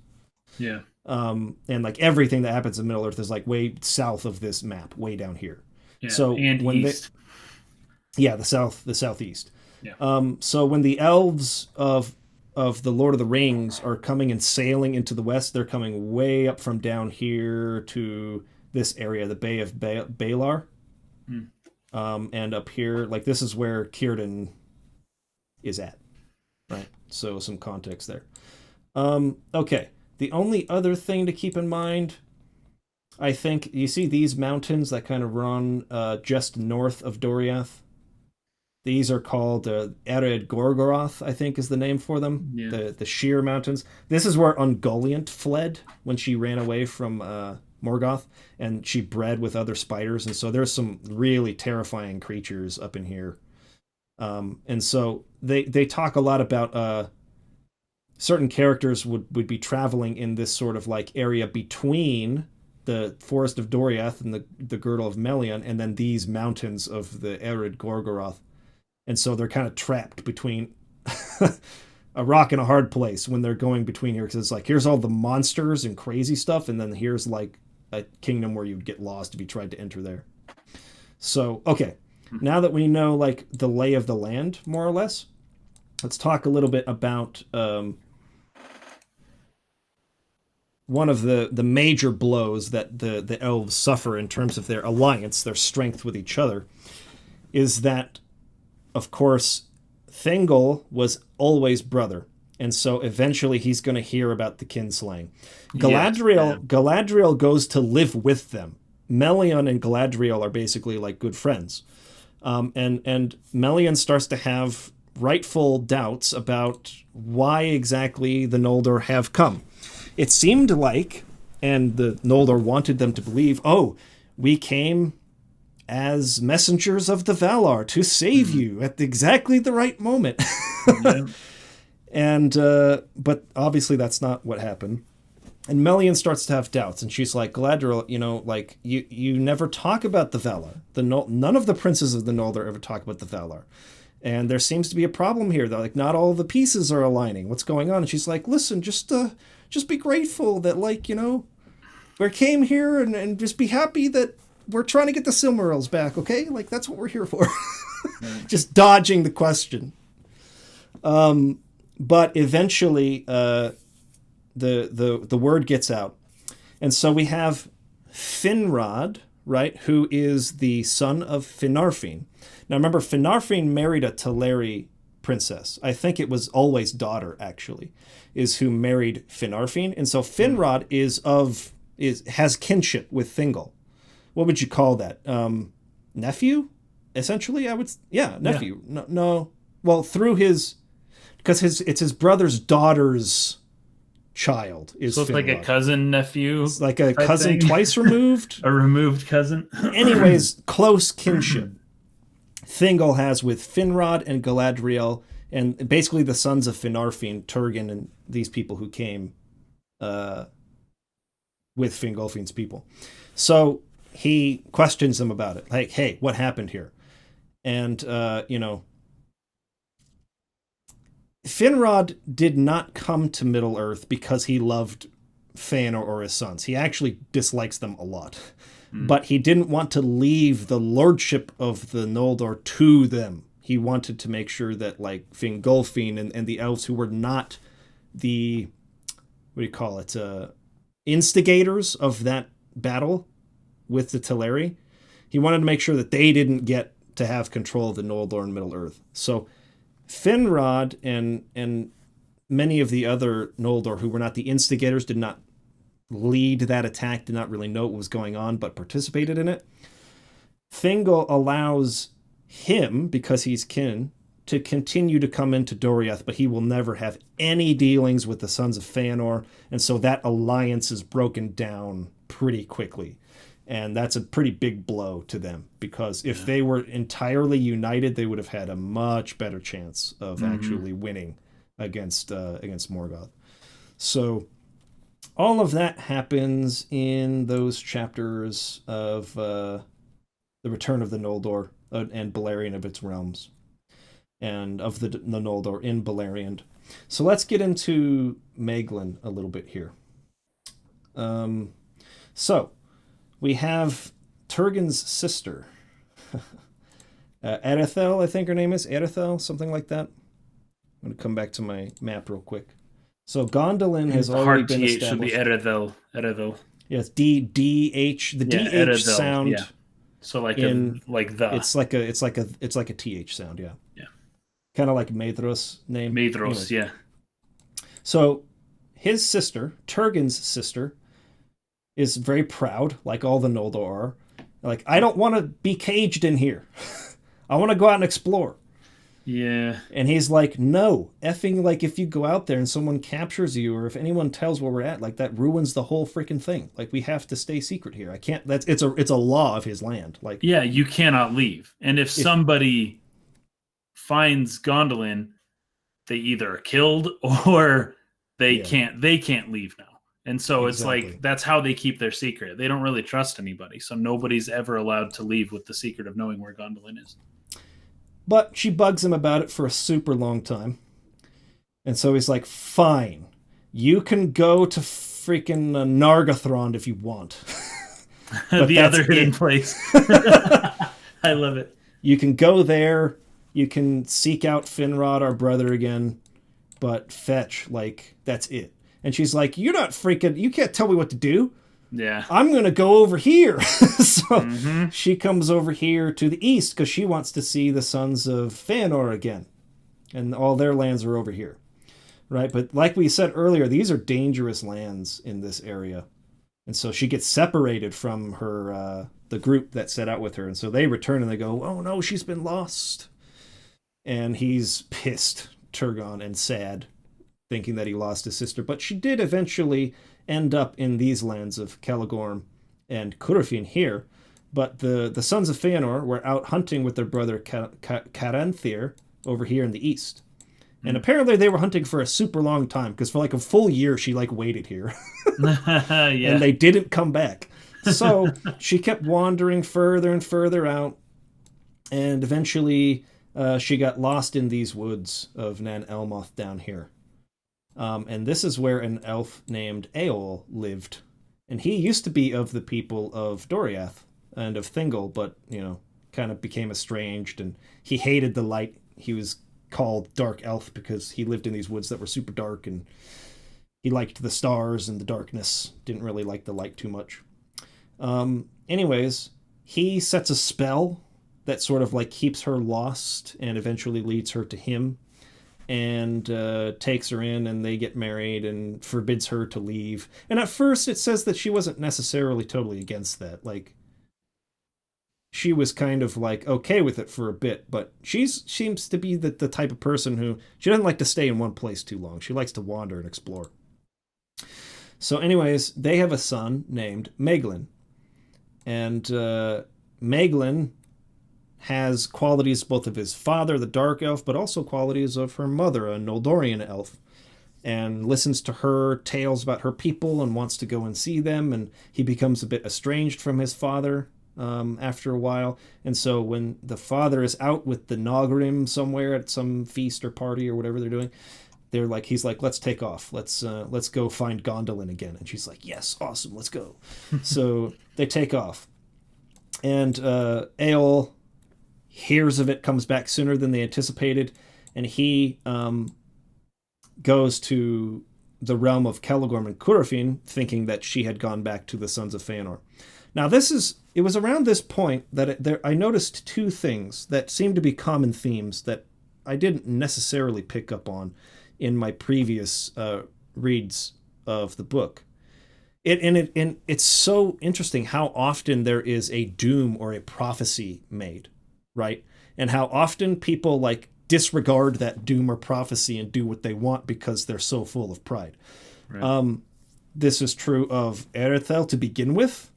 Yeah. And like everything that happens in Middle Earth is like way south of this map, way down here. Yeah, so and when east. the southeast. Yeah. So when the elves of the Lord of the Rings are coming and sailing into the west, they're coming way up from down here to this area, the Bay of Balar. And up here, like this is where Círdan is at, right? So some context there. Okay. The only other thing to keep in mind, I think, you see these mountains that kind of run just north of Doriath? These are called Ered Gorgoroth, I think is the name for them. Yeah. The sheer mountains. This is where Ungoliant fled when she ran away from Morgoth, and she bred with other spiders. And so there's some really terrifying creatures up in here. And so they talk a lot about certain characters would be traveling in this sort of like area between the forest of Doriath and the girdle of Melion, and then these mountains of the arid Gorgoroth. And so they're kind of trapped between a rock and a hard place when they're going between here, because it's like, here's all the monsters and crazy stuff, and then here's like a kingdom where you'd get lost if you tried to enter there. So, okay, now that we know like the lay of the land, more or less, let's talk a little bit about one of the major blows that the elves suffer in terms of their alliance, their strength with each other, is that, of course, Thingol was always brother, and so eventually he's going to hear about the kinslaying. Galadriel goes to live with them. Melion and Galadriel are basically like good friends, and Melion starts to have rightful doubts about why exactly the Noldor have come. It seemed like, and the Noldor wanted them to believe, oh, we came as messengers of the Valar to save you at exactly the right moment. Yeah. And but obviously that's not what happened. And Melian starts to have doubts, and she's like, Galadriel, like you never talk about the Valar. None of the princes of the Noldor ever talk about the Valar. And there seems to be a problem here, though. Like, not all the pieces are aligning. What's going on? And she's like, listen, just be grateful that, we came here, and just be happy that we're trying to get the Silmarils back, okay? Like, that's what we're here for. Just dodging the question. But eventually, the word gets out. And so we have Finrod, right, who is the son of Finarfin. Now, remember, Finarfin married a Teleri princess. I think it was always daughter, actually, is who married Finarfin. And so Finrod has kinship with Thingol. What would you call that? Nephew, essentially. Nephew. Yeah. No. Well, through because it's his brother's daughter's child is. So it's Finrod. like a cousin nephew. It's like a cousin twice removed. A removed cousin. Anyways, close kinship. Thingol has with Finrod and Galadriel, and basically the sons of Finarfin, Turgon, and these people who came with Fingolfin's people. So he questions them about it. Like, hey, what happened here? And, Finrod did not come to Middle-earth because he loved Fëanor or his sons. He actually dislikes them a lot. But he didn't want to leave the lordship of the Noldor to them. He wanted to make sure that, like, Fingolfin and the elves who were not the, instigators of that battle with the Teleri, he wanted to make sure that they didn't get to have control of the Noldor and Middle-earth. So Finrod and many of the other Noldor who were not the instigators, did not lead that attack, did not really know what was going on, but participated in it. Thingol allows him, because he's kin, to continue to come into Doriath, but he will never have any dealings with the sons of Fëanor, and so that alliance is broken down pretty quickly. And that's a pretty big blow to them, because if they were entirely united, they would have had a much better chance of actually winning against Morgoth. So all of that happens in those chapters of the Return of the Noldor and Beleriand of its realms, and of the Noldor in Beleriand. So let's get into Mingling a little bit here. So we have Turgon's sister, Erethel, I think her name is. Erethel, something like that. I'm going to come back to my map real quick. So Gondolin has already been established. Should be Erethel. Yes, D-H. The D-H Erethel, sound. Yeah. So like It's like a TH sound, yeah. Yeah. Kind of like Maedhros' name. Maedhros, yeah. So his sister, Turgon's sister, is very proud, like all the Noldor are. Like, I don't want to be caged in here. I want to go out and explore. Yeah. And he's like, no, effing, like, if you go out there and someone captures you, or if anyone tells where we're at, like, that ruins the whole freaking thing. Like, we have to stay secret here. I can't, it's a law of his land. Like, yeah, you cannot leave. And if somebody finds Gondolin, they either are killed or they can't leave now. And so it's Exactly. like that's how they keep their secret. They don't really trust anybody, so nobody's ever allowed to leave with the secret of knowing where Gondolin is. But she bugs him about it for a super long time. And so he's like, fine, you can go to freaking Nargothrond if you want. The other hidden place. I love it. You can go there. You can seek out Finrod, our brother, again. But fetch, like, that's it. And she's like, you're not freaking, you can't tell me what to do. Yeah. I'm going to go over here. So she comes over here to the east because she wants to see the sons of Fëanor again. And all their lands are over here. Right? But like we said earlier, these are dangerous lands in this area. And so she gets separated from her, the group that set out with her. And so they return and they go, oh no, she's been lost. And he's pissed, Turgon, and sad, thinking that he lost his sister. But she did eventually end up in these lands of Caligorm and Curufin here. But the sons of Fëanor were out hunting with their brother Caranthir over here in the east. And apparently they were hunting for a super long time, because for like a full year she like waited here. Yeah. And they didn't come back. So she kept wandering further and further out. And eventually she got lost in these woods of Nan Elmoth down here. And this is where an elf named Eol lived. And he used to be of the people of Doriath and of Thingol, but, you know, kind of became estranged, and he hated the light. He was called Dark Elf because he lived in these woods that were super dark, and he liked the stars and the darkness, didn't really like the light too much. Anyways, he sets a spell that sort of like keeps her lost and eventually leads her to him, and takes her in, and they get married, and forbids her to leave. And at first it says that she wasn't necessarily totally against that. Like, she was kind of like okay with it for a bit, but she seems to be the type of person who, she doesn't like to stay in one place too long. She likes to wander and explore. So anyways, they have a son named Mingling. And Mingling has qualities both of his father, the Dark Elf, but also qualities of her mother, a Noldorian elf, and listens to her tales about her people and wants to go and see them. And he becomes a bit estranged from his father after a while. And so when the father is out with the Nogrim somewhere at some feast or party or whatever they're doing, they're like, he's like, let's take off. Let's go find Gondolin again. And she's like, yes, awesome, let's go. So they take off. And Eol hears of it, comes back sooner than they anticipated, and he goes to the realm of Caligorm and Curufin, thinking that she had gone back to the Sons of Fëanor. Now, it was around this point that I noticed two things that seemed to be common themes that I didn't necessarily pick up on in my previous reads of the book. It's so interesting how often there is a doom or a prophecy made, right? And how often people like disregard that doom or prophecy and do what they want because they're so full of pride. Right. This is true of Erethel to begin with.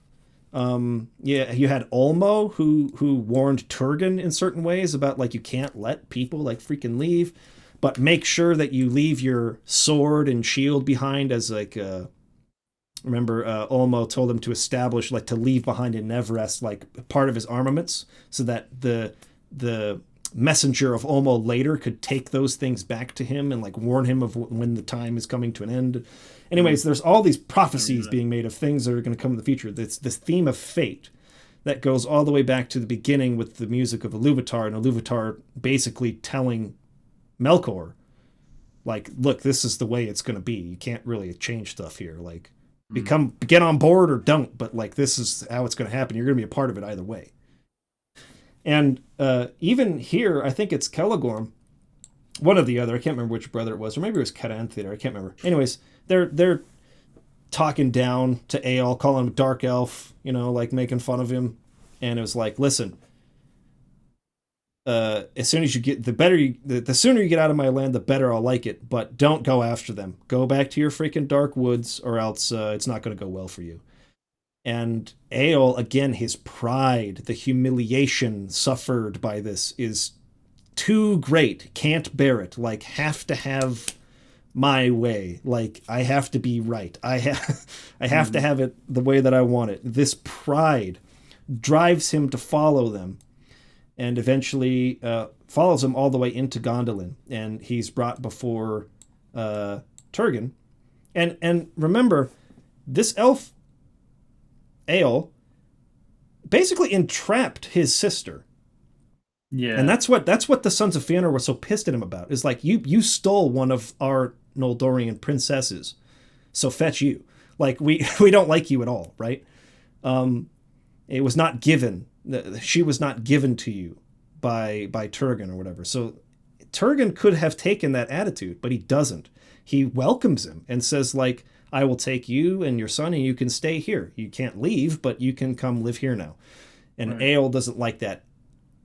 You had Olmo who warned Turgon in certain ways about like, you can't let people like freaking leave, but make sure that you leave your sword and shield behind as like remember Olmo told him to establish, like, to leave behind in Neverest like part of his armaments, so that the messenger of Olmo later could take those things back to him and like warn him of when the time is coming to an end. Anyways, there's all these prophecies being made of things that are going to come in the future. It's this theme of fate that goes all the way back to the beginning with the music of Iluvatar, and Iluvatar basically telling Melkor, like, look, this is the way it's going to be. You can't really change stuff here. Like, get on board or don't, but like, this is how it's going to happen. You're going to be a part of it either way. And even here, I think it's Caligorm, one or the other. I can't remember which brother it was, or maybe it was Caranthir. I can't remember. Anyways, they're talking down to Eol, calling him a dark elf, you know, like making fun of him. And it was like, listen, as soon as you get, the sooner you get out of my land, the better I'll like it. But don't go after them. Go back to your freaking dark woods, or else it's not going to go well for you. And Eol, again, his pride, the humiliation suffered by this is too great. Can't bear it. Like, have to have my way. Like, I have to be right. I have to have it the way that I want it. This pride drives him to follow them, and eventually follows him all the way into Gondolin, and he's brought before Turgon. And remember, this elf Eöl basically entrapped his sister. Yeah. And that's what the Sons of Fëanor were so pissed at him about. Is like, you stole one of our Noldorian princesses, so fetch you. Like, we don't like you at all, right? It was not given. She was not given to you by Turgon or whatever. So Turgon could have taken that attitude, but he doesn't. He welcomes him and says, like, I will take you and your son, and you can stay here. You can't leave, but you can come live here now. And right. Eöl doesn't like that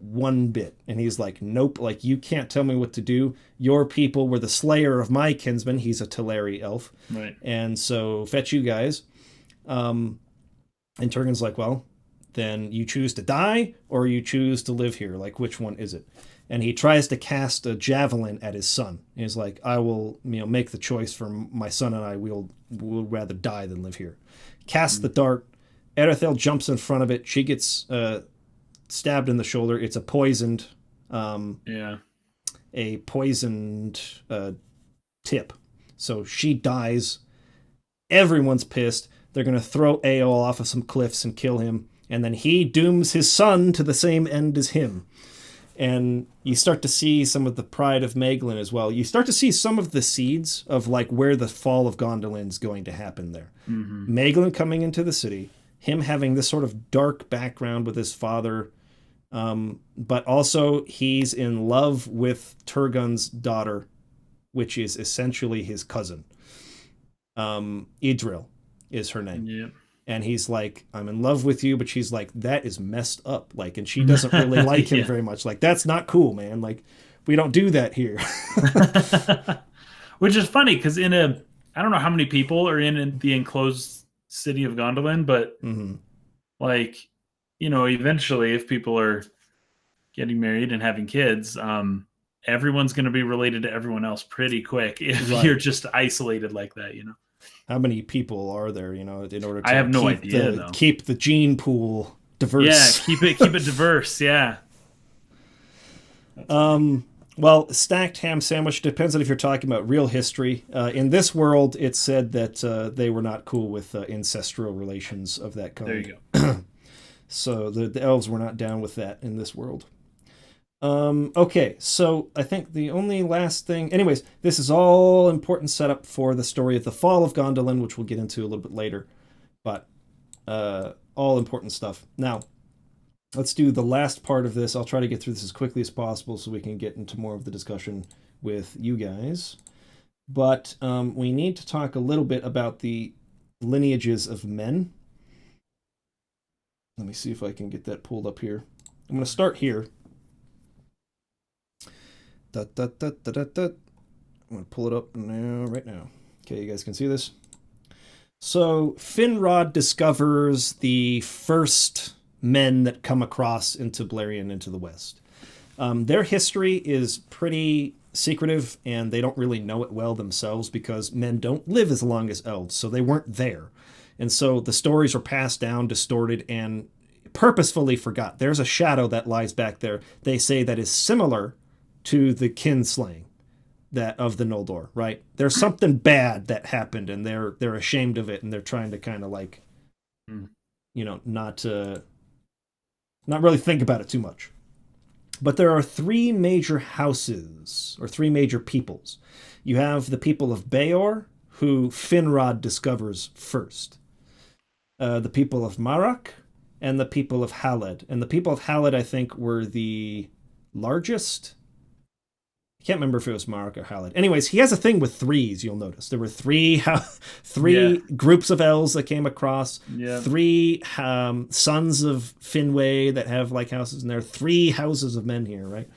one bit. And he's like, nope, like, you can't tell me what to do. Your people were the slayer of my kinsman. He's a Teleri elf. Right. And so fetch you guys. And Turgon's like, well, then you choose to die or you choose to live here. Like, which one is it? And he tries to cast a javelin at his son. And he's like, I will, make the choice for my son, and I will rather die than live here. Casts the dart. Erethael jumps in front of it. She gets stabbed in the shoulder. It's a poisoned tip. So she dies. Everyone's pissed. They're going to throw Eöl off of some cliffs and kill him. And then he dooms his son to the same end as him. And you start to see some of the pride of Mingling as well. You start to see some of the seeds of, like, where the Fall of Gondolin is going to happen there. Mm-hmm. Mingling coming into the city, him having this sort of dark background with his father, but also he's in love with Turgon's daughter, which is essentially his cousin. Idril is her name. Yep. And he's like, I'm in love with you, but she's like, that is messed up. Like, and she doesn't really like him very much. Like, that's not cool, man. Like, we don't do that here. Which is funny, because I don't know how many people are in the enclosed city of Gondolin, but like, eventually if people are getting married and having kids, everyone's going to be related to everyone else pretty quick if you're just isolated like that, How many people are there, in order to I have no idea, keep the gene pool diverse? Yeah, keep it diverse, yeah. Well, stacked ham sandwich depends on if you're talking about real history. In this world, it's said that they were not cool with ancestral relations of that kind. There you go. So the elves were not down with that in this world. Okay, so I think the only last thing... Anyways, this is all important setup for the story of the Fall of Gondolin, which we'll get into a little bit later. But all important stuff. Now, let's do the last part of this. I'll try to get through this as quickly as possible so we can get into more of the discussion with you guys. But we need to talk a little bit about the Lineages of Men. Let me see if I can get that pulled up here. I'm going to start here. I'm going to pull it up right now. Okay, you guys can see this. So Finrod discovers the first men that come across into Beleriand, into the west. Their history is pretty secretive, and they don't really know it well themselves because men don't live as long as elves, so they weren't there. And so the stories are passed down, distorted, and purposefully forgot. There's a shadow that lies back there, they say, that is similar to the kinslaying that of the Noldor, right? There's something bad that happened, and they're ashamed of it, and they're trying to kind of like, not really think about it too much. But there are three major houses, or three major peoples. You have the people of Beor, who Finrod discovers first. The people of Marach, and the people of Haled. And the people of Haled, I think, were the largest... I can't remember if it was Mark or Haled. Anyways, he has a thing with threes, you'll notice. There were three groups of elves that came across. Yeah. Three sons of Finwë that have like houses, and there are three houses of men here, right?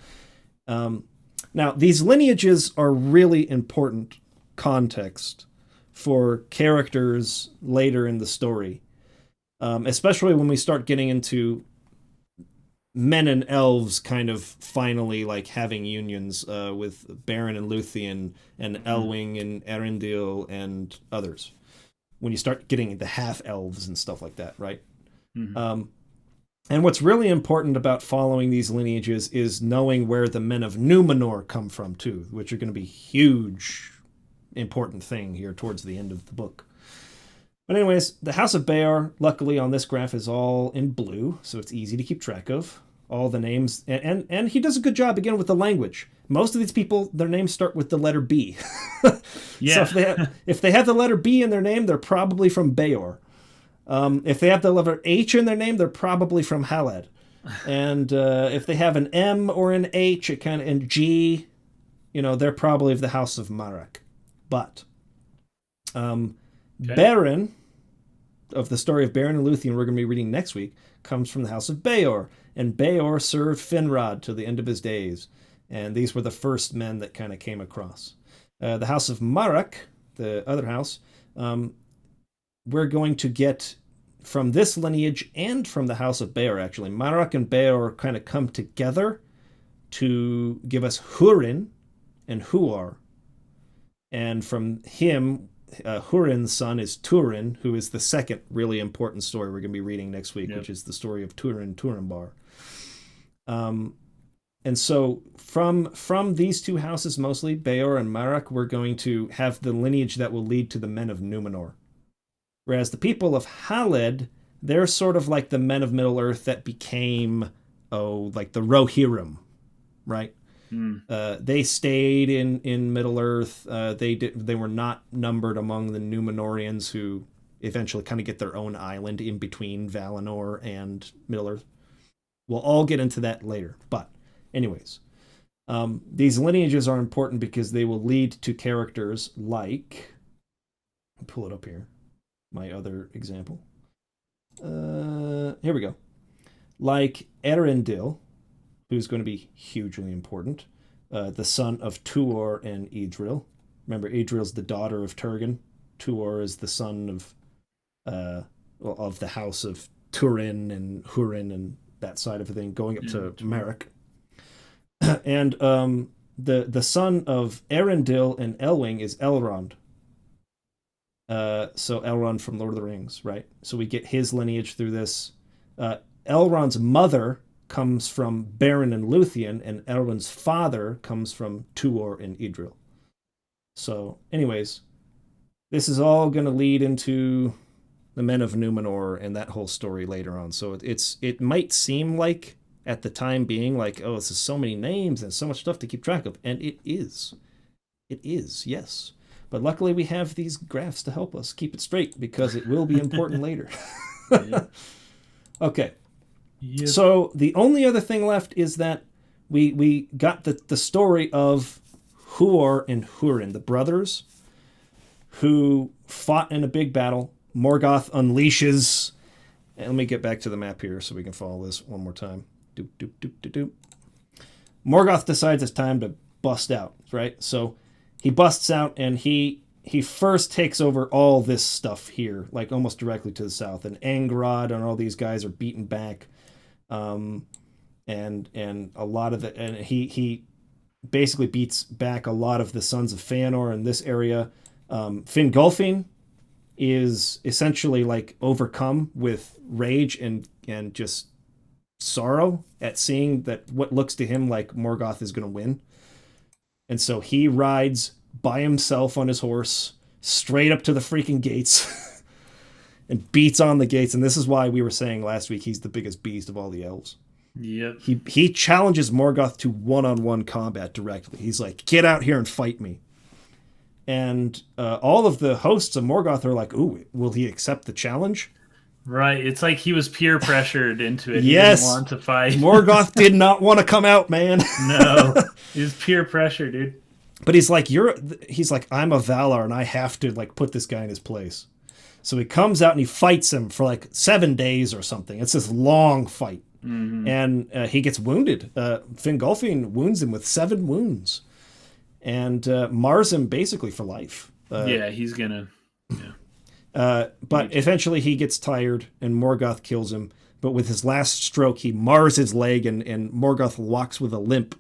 Now, these lineages are really important context for characters later in the story, especially when we start getting into men and elves kind of finally like having unions with Beren and Luthien and Elwing and Arendil and others. When you start getting the half elves and stuff like that, right? And what's really important about following these lineages is knowing where the men of Numenor come from too, which are going to be huge, important thing here towards the end of the book. But anyways, the House of Beor, luckily on this graph, is all in blue, so it's easy to keep track of. All the names, and he does a good job again with the language. Most of these people, their names start with the letter B. Yeah. So if they have the letter B in their name, they're probably from Beor. If they have the letter H in their name, they're probably from Halad. And if they have an M or an H, and G, they're probably of the House of Marek. But Beren, of the story of Beren and Luthien we're going to be reading next week, comes from the House of Beor. And Beor served Finrod to the end of his days. And these were the first men that kind of came across. The House of Marek, the other house, we're going to get from this lineage and from the House of Beor, actually. Marek and Beor kind of come together to give us Hurin and Huar. And from him, Hurin's son is Turin, who is the second really important story we're going to be reading next week, which is the story of Turambar. And so from these two houses, mostly, Beor and Marek, we're going to have the lineage that will lead to the men of Numenor. Whereas the people of Haled, they're sort of like the men of Middle-earth that became, like the Rohirrim, right? They stayed in Middle-earth. They were not numbered among the Numenorians who eventually kind of get their own island in between Valinor and Middle-earth. We'll all get into that later. But anyways, these lineages are important because they will lead to characters like... I'll pull it up here. My other example. Here we go. Like Arendil, who's going to be hugely important. The son of Tuor and Idril. Remember, Idril's the daughter of Turgon. Tuor is the son of the house of Turin and Hurin and that side of the thing, going up to Marek. And the son of Arendil and Elwing is Elrond. So Elrond from Lord of the Rings, right? So we get his lineage through this. Elrond's mother comes from Beren and Luthien, and Elrond's father comes from Tuor and Idril. So, anyways, this is all going to lead into the Men of Numenor and that whole story later on. So it might seem like, at the time being, like, oh, this is so many names and so much stuff to keep track of. And it is. It is, yes. But luckily we have these graphs to help us keep it straight, because it will be important later. Okay. Yep. So the only other thing left is that we got the story of Huor and Hurin, the brothers who fought in a big battle. Morgoth unleashes... And let me get back to the map here so we can follow this one more time. Doop, doop, doop, doop, doop. Morgoth decides it's time to bust out, right? So he busts out, and he first takes over all this stuff here, like almost directly to the south. And Angrod and all these guys are beaten back. And a lot of the... And he basically beats back a lot of the sons of Feanor in this area. Fingolfin is essentially like overcome with rage and just sorrow at seeing that what looks to him like Morgoth is going to win. And so he rides by himself on his horse straight up to the freaking gates and beats on the gates. And this is why we were saying last week he's the biggest beast of all the elves. Yep. He challenges Morgoth to one-on-one combat directly. He's like, get out here and fight me. And all of the hosts of Morgoth are like, ooh, will he accept the challenge? Right. It's like he was peer pressured into it. Yes. He didn't want to fight. Morgoth did not want to come out, man. No. He was peer pressure, dude. But he's like, I'm a Valar and I have to like put this guy in his place. So he comes out and he fights him for like 7 days or something. It's this long fight. Mm-hmm. And he gets wounded. Fingolfin wounds him with 7 wounds. And mars him basically for life. He's gonna... Yeah. But eventually he gets tired and Morgoth kills him. but with his last stroke, he mars his leg, and Morgoth walks with a limp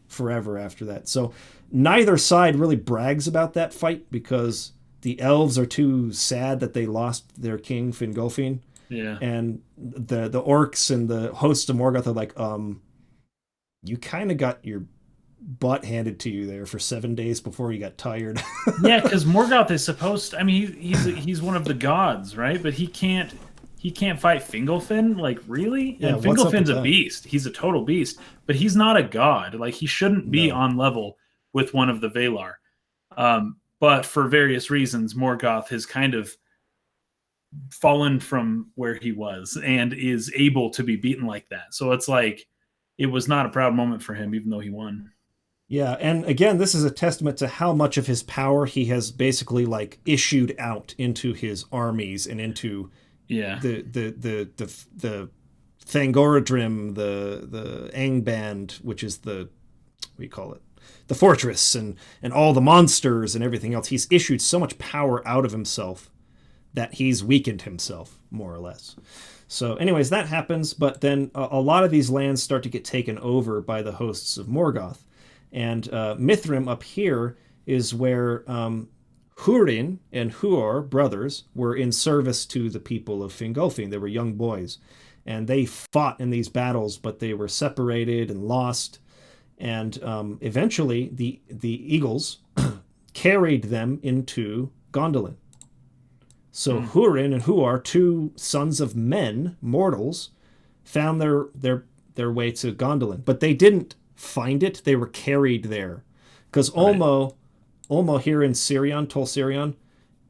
forever after that. So neither side really brags about that fight because the elves are too sad that they lost their king, Fingolfin. Yeah. And the orcs and the hosts of Morgoth are like, you kind of got your butt handed to you there for 7 days before you got tired. Yeah, because Morgoth is supposed to, I mean, he's one of the gods, right? But he can't fight Fingolfin, like, really? Yeah, and Fingolfin's a beast. He's a total beast, but he's not a god. Like, he shouldn't be on level with one of the Valar. But for various reasons, Morgoth has kind of fallen from where he was and is able to be beaten like that. So it's like, it was not a proud moment for him, even though he won. Yeah, and again, this is a testament to how much of his power he has basically like issued out into his armies and into the Thangorodrim, the Angband, which is the, what do you call it? The fortress and all the monsters and everything else. He's issued so much power out of himself that he's weakened himself, more or less. So anyways, that happens, but then a lot of these lands start to get taken over by the hosts of Morgoth. And Mithrim up here is where Húrin and Huor, brothers, were in service to the people of Fingolfin. They were young boys. And they fought in these battles, but they were separated and lost. And eventually, the Eagles carried them into Gondolin. So Húrin and Huor, two sons of men, mortals, found their way to Gondolin. But they didn't find it, they were carried there. Because Ulmo here in Sirion, Tol Sirion,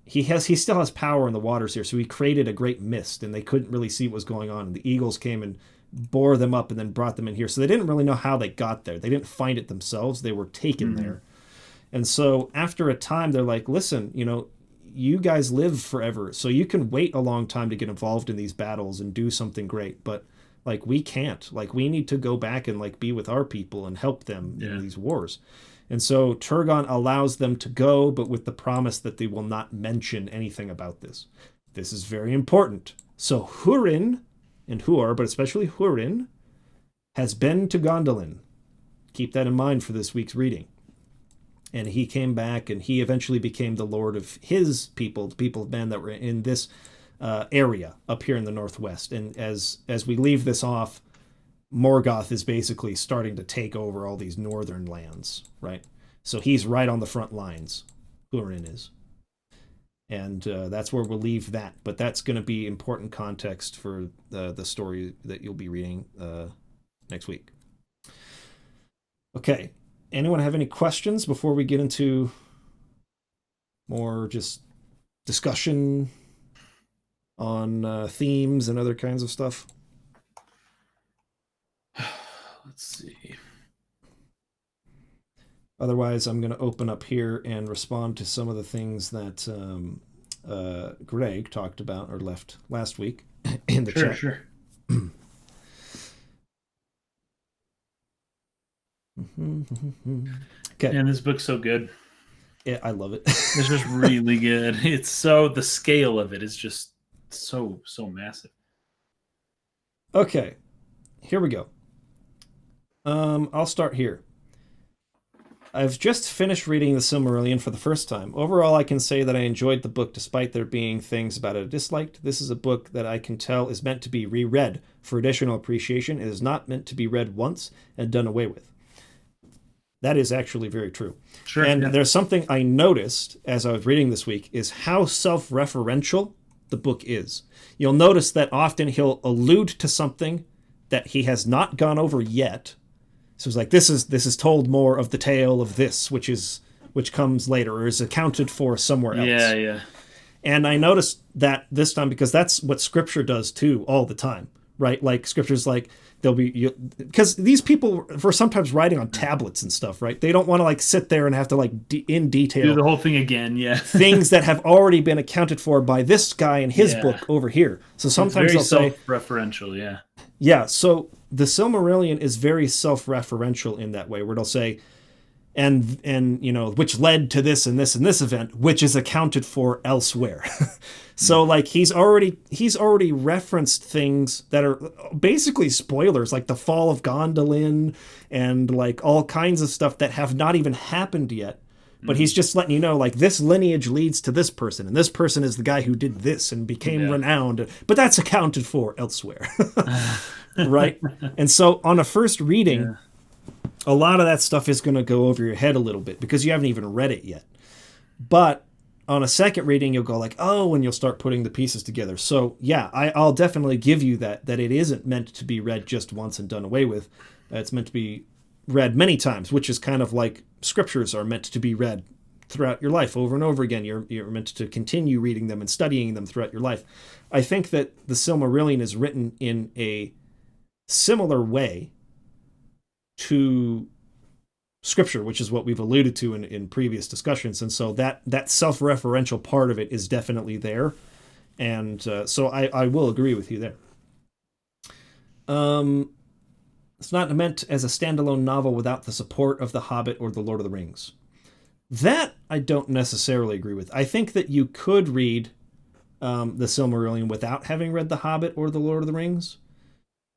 he still has power in the waters here, so he created a great mist, and they couldn't really see what was going on. And the eagles came and bore them up and then brought them in here. So they didn't really know how they got there. They didn't find it themselves. They were taken there. And so after a time, they're like, listen, you guys live forever, so you can wait a long time to get involved in these battles and do something great, but like we can't. Like we need to go back and like be with our people and help them in these wars. And so Turgon allows them to go, but with the promise that they will not mention anything about this. This is very important. So Húrin and Huor, but especially Húrin, has been to Gondolin. Keep that in mind for this week's reading. And he came back, and he eventually became the lord of his people, the people of men that were in this area up here in the northwest. And as we leave this off, Morgoth is basically starting to take over all these northern lands, right? So he's right on the front lines, Húrin is. And that's where we'll leave that. But that's going to be important context for the story that you'll be reading next week. Okay. Anyone have any questions before we get into more just discussion on themes and other kinds of stuff? Let's see. Otherwise, I'm going to open up here and respond to some of the things that Greg talked about or left last week in the chat. Sure. Okay. And this book's so good. Yeah, I love it. It's just really good. It's so, the scale of it is just so massive. Okay, here we go. I'll start here. I've just finished reading the Silmarillion for the first time. Overall, I can say that I enjoyed the book despite there being things about it I disliked. This is a book that I can tell is meant to be reread for additional appreciation. It is not meant to be read once and done away with. That is actually very true. Sure. And there's something I noticed as I was reading this week is how self-referential the book is. You'll notice that often he'll allude to something that he has not gone over yet. So it's like, this is told more of the tale of this, which comes later or is accounted for somewhere else. Yeah. And I noticed that this time because that's what Scripture does too all the time, right? Like Scripture's like, they'll be, because these people were sometimes writing on tablets and stuff, right? They don't want to like sit there and have to like in detail do the whole thing again, things that have already been accounted for by this guy in his book over here. So sometimes they'll say self-referential, yeah. So the Silmarillion is very self-referential in that way, where it'll say, and which led to this and this and this event, which is accounted for elsewhere. So like he's already referenced things that are basically spoilers, like the Fall of Gondolin and like all kinds of stuff that have not even happened yet. But he's just letting you know, like, this lineage leads to this person, and this person is the guy who did this and became renowned. But that's accounted for elsewhere. Right? And so on a first reading, a lot of that stuff is going to go over your head a little bit because you haven't even read it yet. But on a second reading, you'll go like, oh, and you'll start putting the pieces together. So yeah, I'll definitely give you that it isn't meant to be read just once and done away with. It's meant to be read many times, which is kind of like scriptures are meant to be read throughout your life over and over again. You're meant to continue reading them and studying them throughout your life. I think that the Silmarillion is written in a similar way to scripture, which is what we've alluded to in previous discussions. And so that self-referential part of it is definitely there. And so I will agree with you there. It's not meant as a standalone novel without the support of The Hobbit or The Lord of the Rings. That I don't necessarily agree with. I think that you could read the Silmarillion without having read The Hobbit or The Lord of the Rings,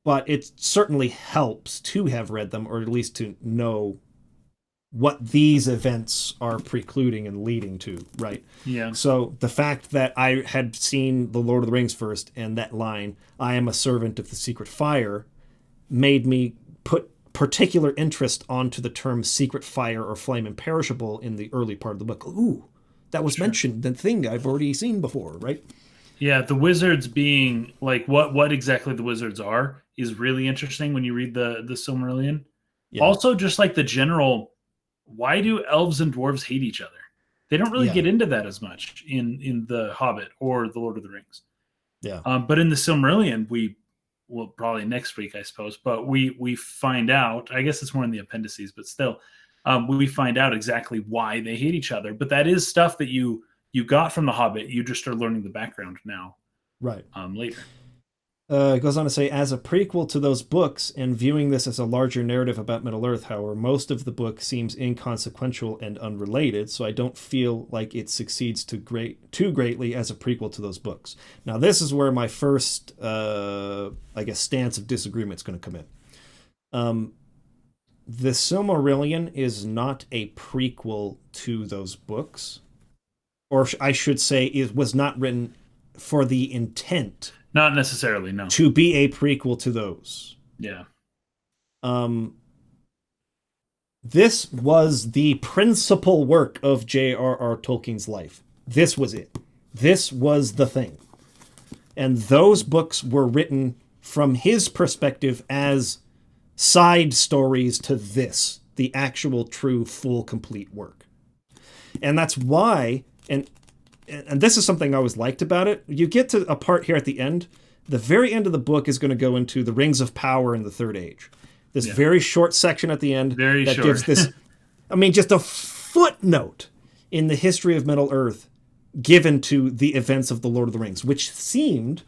but it certainly helps to have read them, or at least to know what these events are precluding and leading to, right? Yeah. So the fact that I had seen The Lord of the Rings first, and that line, I am a servant of the secret fire, made me put particular interest onto the term secret fire or flame imperishable in the early part of the book. Ooh, that was mentioned, the thing I've already seen before, right? Yeah, the wizards being like what exactly the wizards are is really interesting when you read the Silmarillion. Yeah. Also, just like the general, why do elves and dwarves hate each other? They don't really get into that as much in the Hobbit or the Lord of the Rings. Yeah. But in the Silmarillion, well, probably next week, I suppose, but we find out, I guess it's more in the appendices, but still, we find out exactly why they hate each other. But that is stuff that you got from The Hobbit. You just are learning the background now. Right. Later. It goes on to say, as a prequel to those books, and viewing this as a larger narrative about Middle-earth, however, most of the book seems inconsequential and unrelated, so I don't feel like it succeeds too greatly as a prequel to those books. Now, this is where my first, stance of disagreement is going to come in. The Silmarillion is not a prequel to those books, or I should say it was not written for the intent. Not necessarily, no. To be a prequel to those. Yeah. This was the principal work of J.R.R. Tolkien's life. This was it. This was the thing. And those books were written from his perspective as side stories to this, the actual, true, full, complete work. And that's why, and this is something I always liked about it. You get to a part here at the end. The very end of the book is going to go into the Rings of Power in the Third Age. This very short section at the end gives this, just a footnote in the history of Middle-earth given to the events of the Lord of the Rings, which seemed,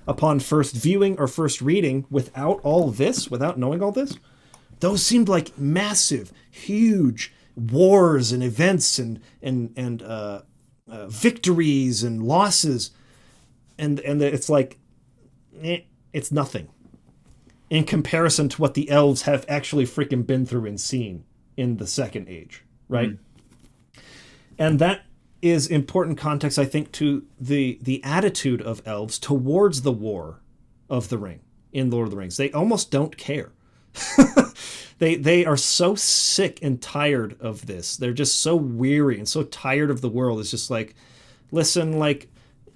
upon first viewing or first reading, without knowing all this, those seemed like massive, huge wars and events and victories and losses, and it's like it's nothing in comparison to what the elves have actually freaking been through and seen in the Second Age, right? And that is important context, I think, to the attitude of elves towards the War of the Ring in Lord of the Rings. They almost don't care. They are so sick and tired of this. They're just so weary and so tired of the world. It's just like, listen, like,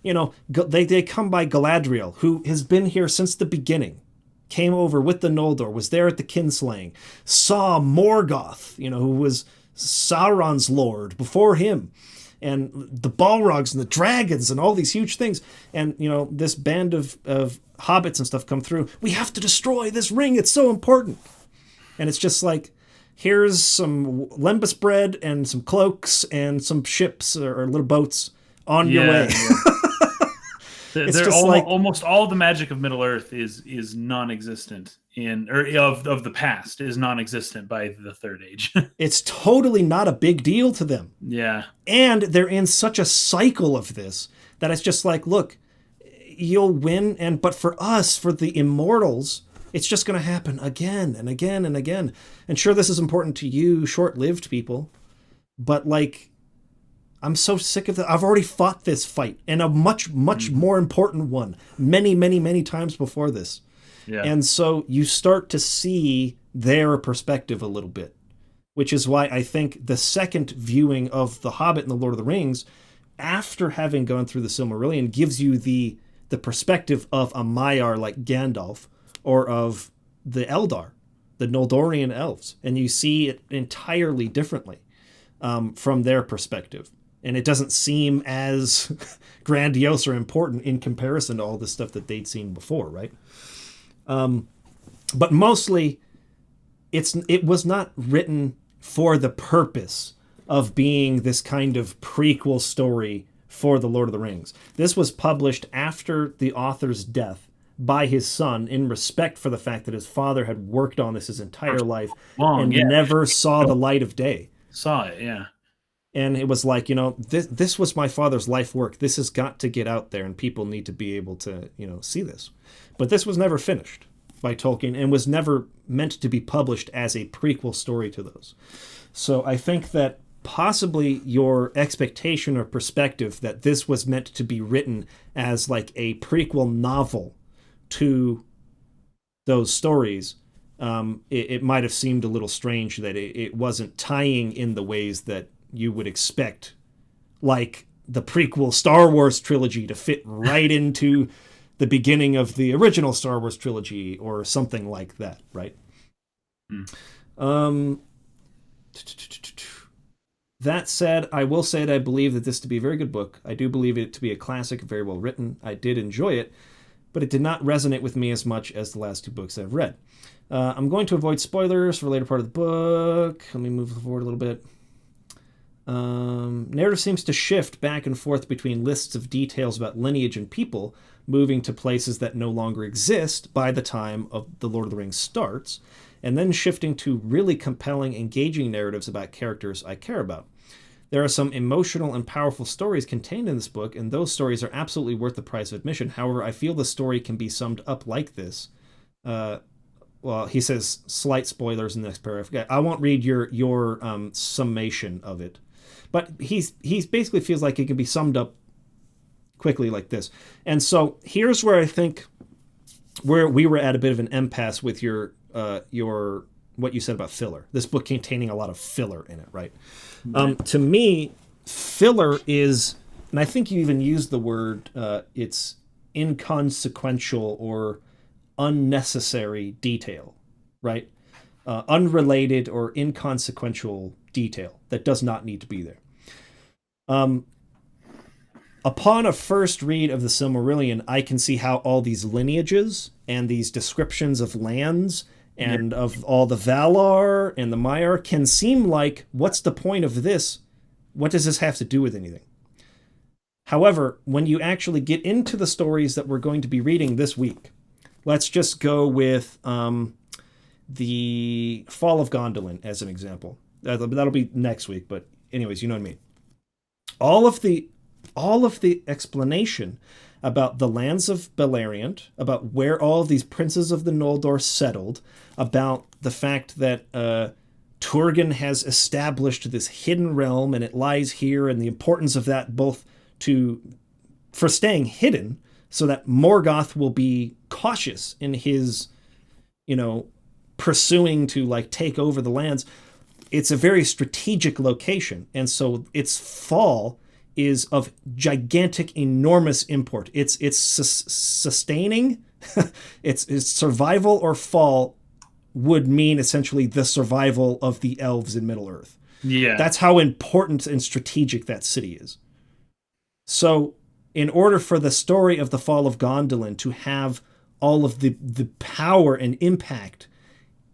they come by Galadriel, who has been here since the beginning, came over with the Noldor, was there at the kinslaying, saw Morgoth, who was Sauron's lord before him, and the Balrogs and the dragons and all these huge things. And, this band of hobbits and stuff come through. We have to destroy this ring. It's so important. And it's just like, here's some lembas bread and some cloaks and some ships or little boats on your way. It's just almost all the magic of Middle-earth is non-existent of the past is non-existent by the third age. It's totally not a big deal to them. Yeah. And they're in such a cycle of this that it's just like, look, you'll win, but for us, for the immortals, it's just going to happen again and again and again. And sure, this is important to you, short-lived people, but like, I'm so sick of that. I've already fought this fight, and a much, much more important one, many, many, many times before this. Yeah. And so you start to see their perspective a little bit, which is why I think the second viewing of The Hobbit and The Lord of the Rings, after having gone through the Silmarillion, gives you the perspective of a Maiar like Gandalf, or of the Eldar, the Noldorian elves, and you see it entirely differently from their perspective. And it doesn't seem as grandiose or important in comparison to all the stuff that they'd seen before, right? But mostly, it was not written for the purpose of being this kind of prequel story for The Lord of the Rings. This was published after the author's death by his son, in respect for the fact that his father had worked on this his entire life and never saw the light of day. Saw it, yeah. And it was like, this was my father's life work. This has got to get out there, and people need to be able to, see this. But this was never finished by Tolkien and was never meant to be published as a prequel story to those. So I think that possibly your expectation or perspective that this was meant to be written as like a prequel novel to those stories, it might have seemed a little strange that it wasn't tying in the ways that you would expect, like the prequel Star Wars trilogy to fit right into the beginning of the original Star Wars trilogy or something like that, right? That said, I will say that I believe that this to be a very good book. I do believe it to be a classic, very well written. I did enjoy it, but it did not resonate with me as much as the last two books I've read. I'm going to avoid spoilers for the later part of the book. Let me move forward a little bit. Narrative seems to shift back and forth between lists of details about lineage and people, moving to places that no longer exist by the time of The Lord of the Rings starts, and then shifting to really compelling, engaging narratives about characters I care about. There are some emotional and powerful stories contained in this book, and those stories are absolutely worth the price of admission. However, I feel the story can be summed up like this. Well, he says slight spoilers in the next paragraph. I won't read your summation of it, but he basically feels like it can be summed up quickly like this. And so here's where I think where we were at a bit of an impasse with your what you said about filler. This book containing a lot of filler in it, right? To me, filler is, and I think you even used the word, it's inconsequential or unnecessary detail, right? Unrelated or inconsequential detail that does not need to be there. Upon a first read of the Silmarillion, I can see how all these lineages and these descriptions of lands and of all the Valar and the Maiar can seem like, what's the point of this? What does this have to do with anything? However, when you actually get into the stories that we're going to be reading this week, let's just go with the Fall of Gondolin as an example. That'll be next week, but anyways, you know what I mean. All of the explanation about the lands of Beleriand, about where all of these princes of the Noldor settled, about the fact that Turgon has established this hidden realm and it lies here, and the importance of that both for staying hidden so that Morgoth will be cautious in his, pursuing to like take over the lands. It's a very strategic location, and so its fall is of gigantic, enormous import. It's sustaining, its survival or fall would mean essentially the survival of the elves in Middle-earth. Yeah. That's how important and strategic that city is. So in order for the story of the Fall of Gondolin to have all of the power and impact,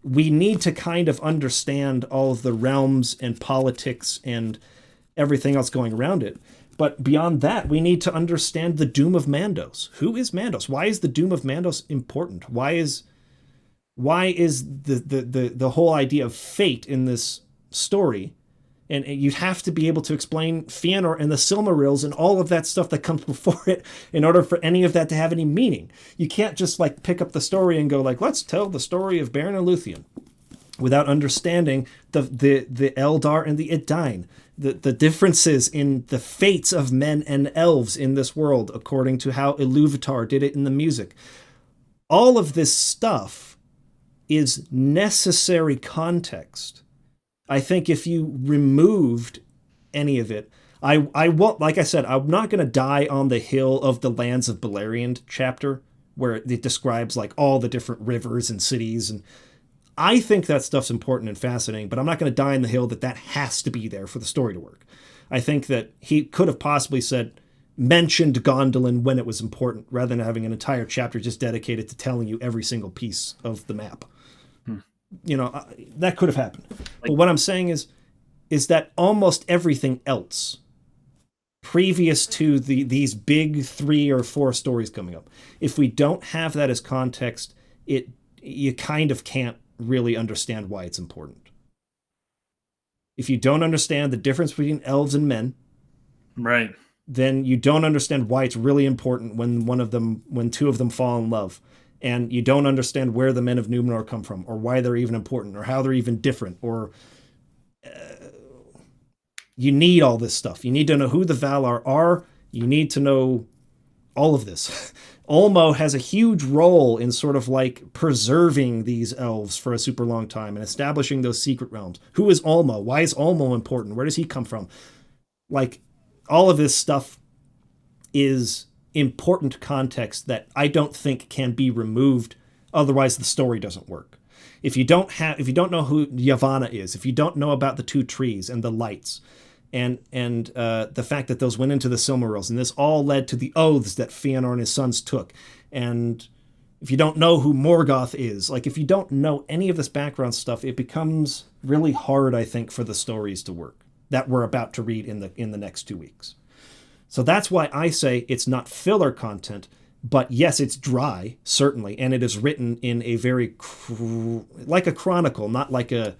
we need to kind of understand all of the realms and politics and everything else going around it. But beyond that, we need to understand the doom of Mandos. Who is Mandos? Why is the doom of Mandos important? Why is Why is the whole idea of fate in this story? And you'd have to be able to explain Fëanor and the Silmarils and all of that stuff that comes before it in order for any of that to have any meaning. You can't just like pick up the story and go like, let's tell the story of Beren and Luthien without understanding the Eldar and the Edain, the differences in the fates of men and elves in this world according to how Ilúvatar did it in the music. All of this stuff is necessary context. I think if you removed any of it, I won't, like I said, I'm not going to die on the hill of the Lands of Beleriand chapter where it describes like all the different rivers and cities. And I think that stuff's important and fascinating, but I'm not going to die on the hill that has to be there for the story to work. I think that he could have possibly mentioned Gondolin when it was important rather than having an entire chapter just dedicated to telling you every single piece of the map. That could have happened. But what I'm saying is that almost everything else previous to these big 3 or 4 stories coming up, if we don't have that as context, you kind of can't really understand why it's important. If you don't understand the difference between elves and men, right, then you don't understand why it's really important when 2 of them fall in love. And you don't understand where the men of Númenor come from, or why they're even important, or how they're even different, or you need all this stuff. You need to know who the Valar are. You need to know all of this. Ulmo has a huge role in sort of like preserving these elves for a super long time and establishing those secret realms. Who is Ulmo? Why is Ulmo important? Where does he come from? Like, all of this stuff is important context that I don't think can be removed, otherwise the story doesn't work. If you don't know who Yavanna is, if you don't know about the 2 trees and the lights and the fact that those went into the Silmarils and this all led to the oaths that Fëanor and his sons took, and if you don't know who Morgoth is, like if you don't know any of this background stuff, it becomes really hard, I think, for the stories to work that we're about to read in the next 2 weeks. So that's why I say it's not filler content, but yes, it's dry, certainly, and it is written in a very like a chronicle, not like a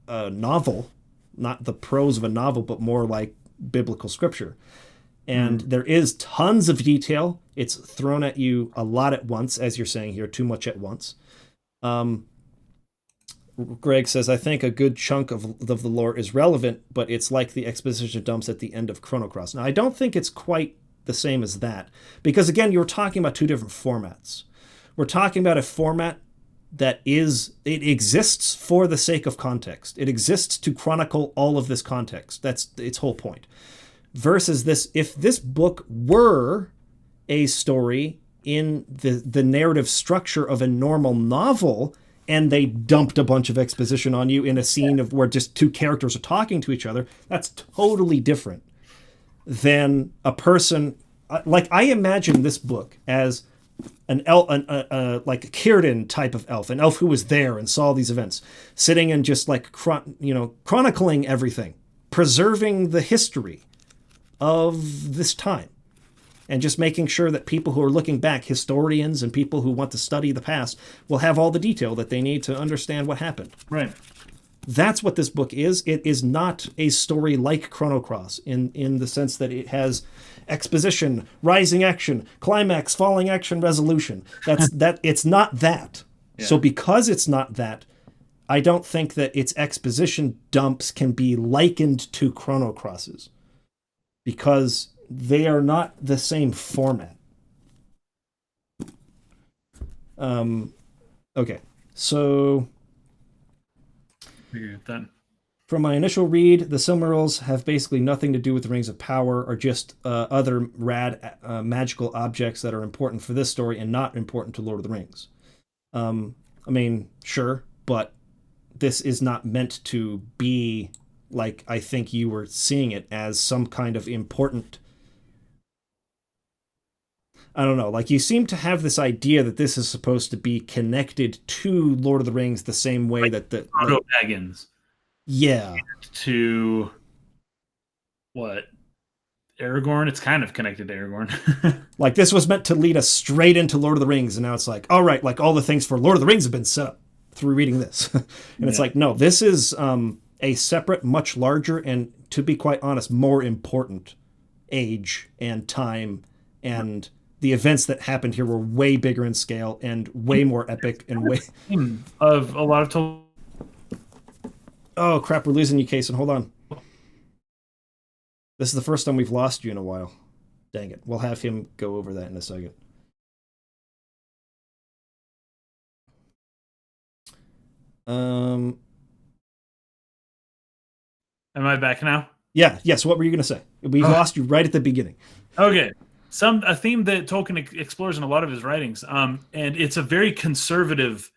novel, not the prose of a novel, but more like biblical scripture. And there is tons of detail. It's thrown at you a lot at once, as you're saying here, too much at once. Greg says, I think a good chunk of the lore is relevant, but it's like the exposition dumps at the end of Chrono Cross. Now, I don't think it's quite the same as that, because again, you're talking about 2 different formats. We're talking about a format that it exists for the sake of context. It exists to chronicle all of this context. That's its whole point. Versus this, if this book were a story in the narrative structure of a normal novel, and they dumped a bunch of exposition on you in a scene of where just 2 characters are talking to each other, that's totally different than a person. Like, I imagine this book as an elf, like a Círdan type of elf, an elf who was there and saw these events, sitting and just like chronicling everything, preserving the history of this time, and just making sure that people who are looking back, historians and people who want to study the past, will have all the detail that they need to understand what happened. Right. That's what this book is. It is not a story like Chrono Cross in the sense that it has exposition, rising action, climax, falling action, resolution. It's not that. Yeah. So because it's not that, I don't think that its exposition dumps can be likened to Chrono Crosses, because they are not the same format. Okay, so from my initial read, the Silmarils have basically nothing to do with the Rings of Power, or just other rad magical objects that are important for this story and not important to Lord of the Rings. I mean, sure, but this is not meant to be like I think you were seeing it, as some kind of important, I don't know, like you seem to have this idea that this is supposed to be connected to Lord of the Rings the same way like that the Frodo Baggins. Yeah. To what? Aragorn. It's kind of connected to Aragorn. Like this was meant to lead us straight into Lord of the Rings, and now it's like, all right, like all the things for Lord of the Rings have been set up through reading this. And it's like, no, this is a separate, much larger, and to be quite honest, more important age and time, and the events that happened here were way bigger in scale and way more epic and way of a lot of Oh crap, we're losing you, Kason. Hold on. This is the first time we've lost you in a while. Dang it. We'll have him go over that in a second. Am I back now? Yeah, yes. What were you going to say? We lost you right at the beginning. Okay. A theme that Tolkien explores in a lot of his writings, and it's a very conservative,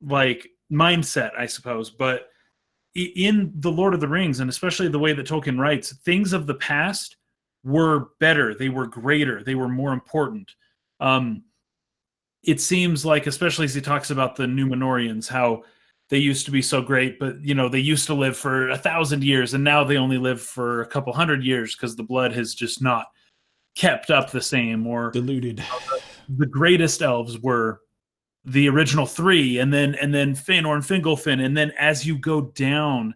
like, mindset, I suppose. But in the Lord of the Rings, and especially the way that Tolkien writes, things of the past were better. They were greater. They were more important. It seems like, especially as he talks about the Númenóreans, how they used to be so great, but they used to live for 1,000 years, and now they only live for a couple hundred years because the blood has just not kept up the same, or diluted. The greatest elves were the original three, and then Fëanor and Fingolfin, and then as you go down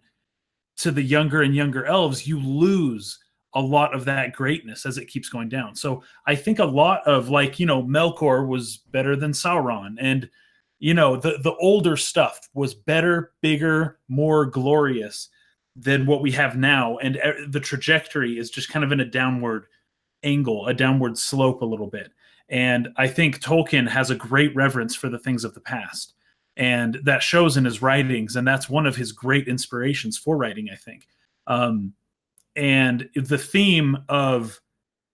to the younger and younger elves, you lose a lot of that greatness as it keeps going down. So I think a lot of, like, Melkor was better than Sauron, and the older stuff was better, bigger, more glorious than what we have now, and the trajectory is just kind of in a downward angle, a downward slope a little bit. And I think Tolkien has a great reverence for the things of the past, and that shows in his writings, and that's one of his great inspirations for writing, I think. And the theme of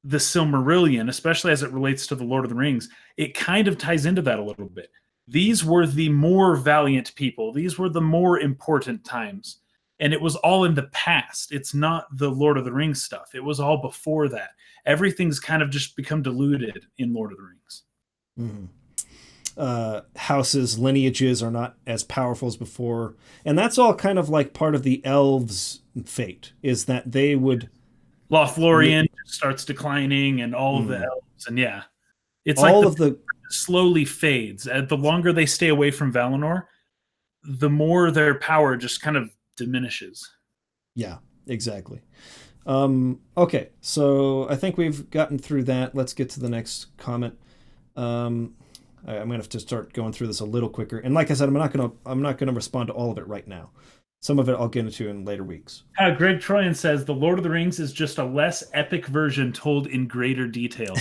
the Silmarillion, especially as it relates to the Lord of the Rings, it kind of ties into that a little bit. These were the more valiant people. These were the more important times. And it was all in the past. It's not the Lord of the Rings stuff. It was all before that. Everything's kind of just become diluted in Lord of the Rings. Mm-hmm. Houses, lineages are not as powerful as before. And that's all kind of like part of the elves' fate, is that they would... Lothlorien starts declining, and all of the elves. And yeah, it's all like of the slowly fades. The longer they stay away from Valinor, the more their power just kind of diminishes. Yeah, exactly. Okay, so I think we've gotten through that. Let's get to the next comment. I'm gonna have to start going through this a little quicker. And like I said, I'm not gonna respond to all of it right now. Some of it I'll get into in later weeks. Greg Troyan says the Lord of the Rings is just a less epic version told in greater detail.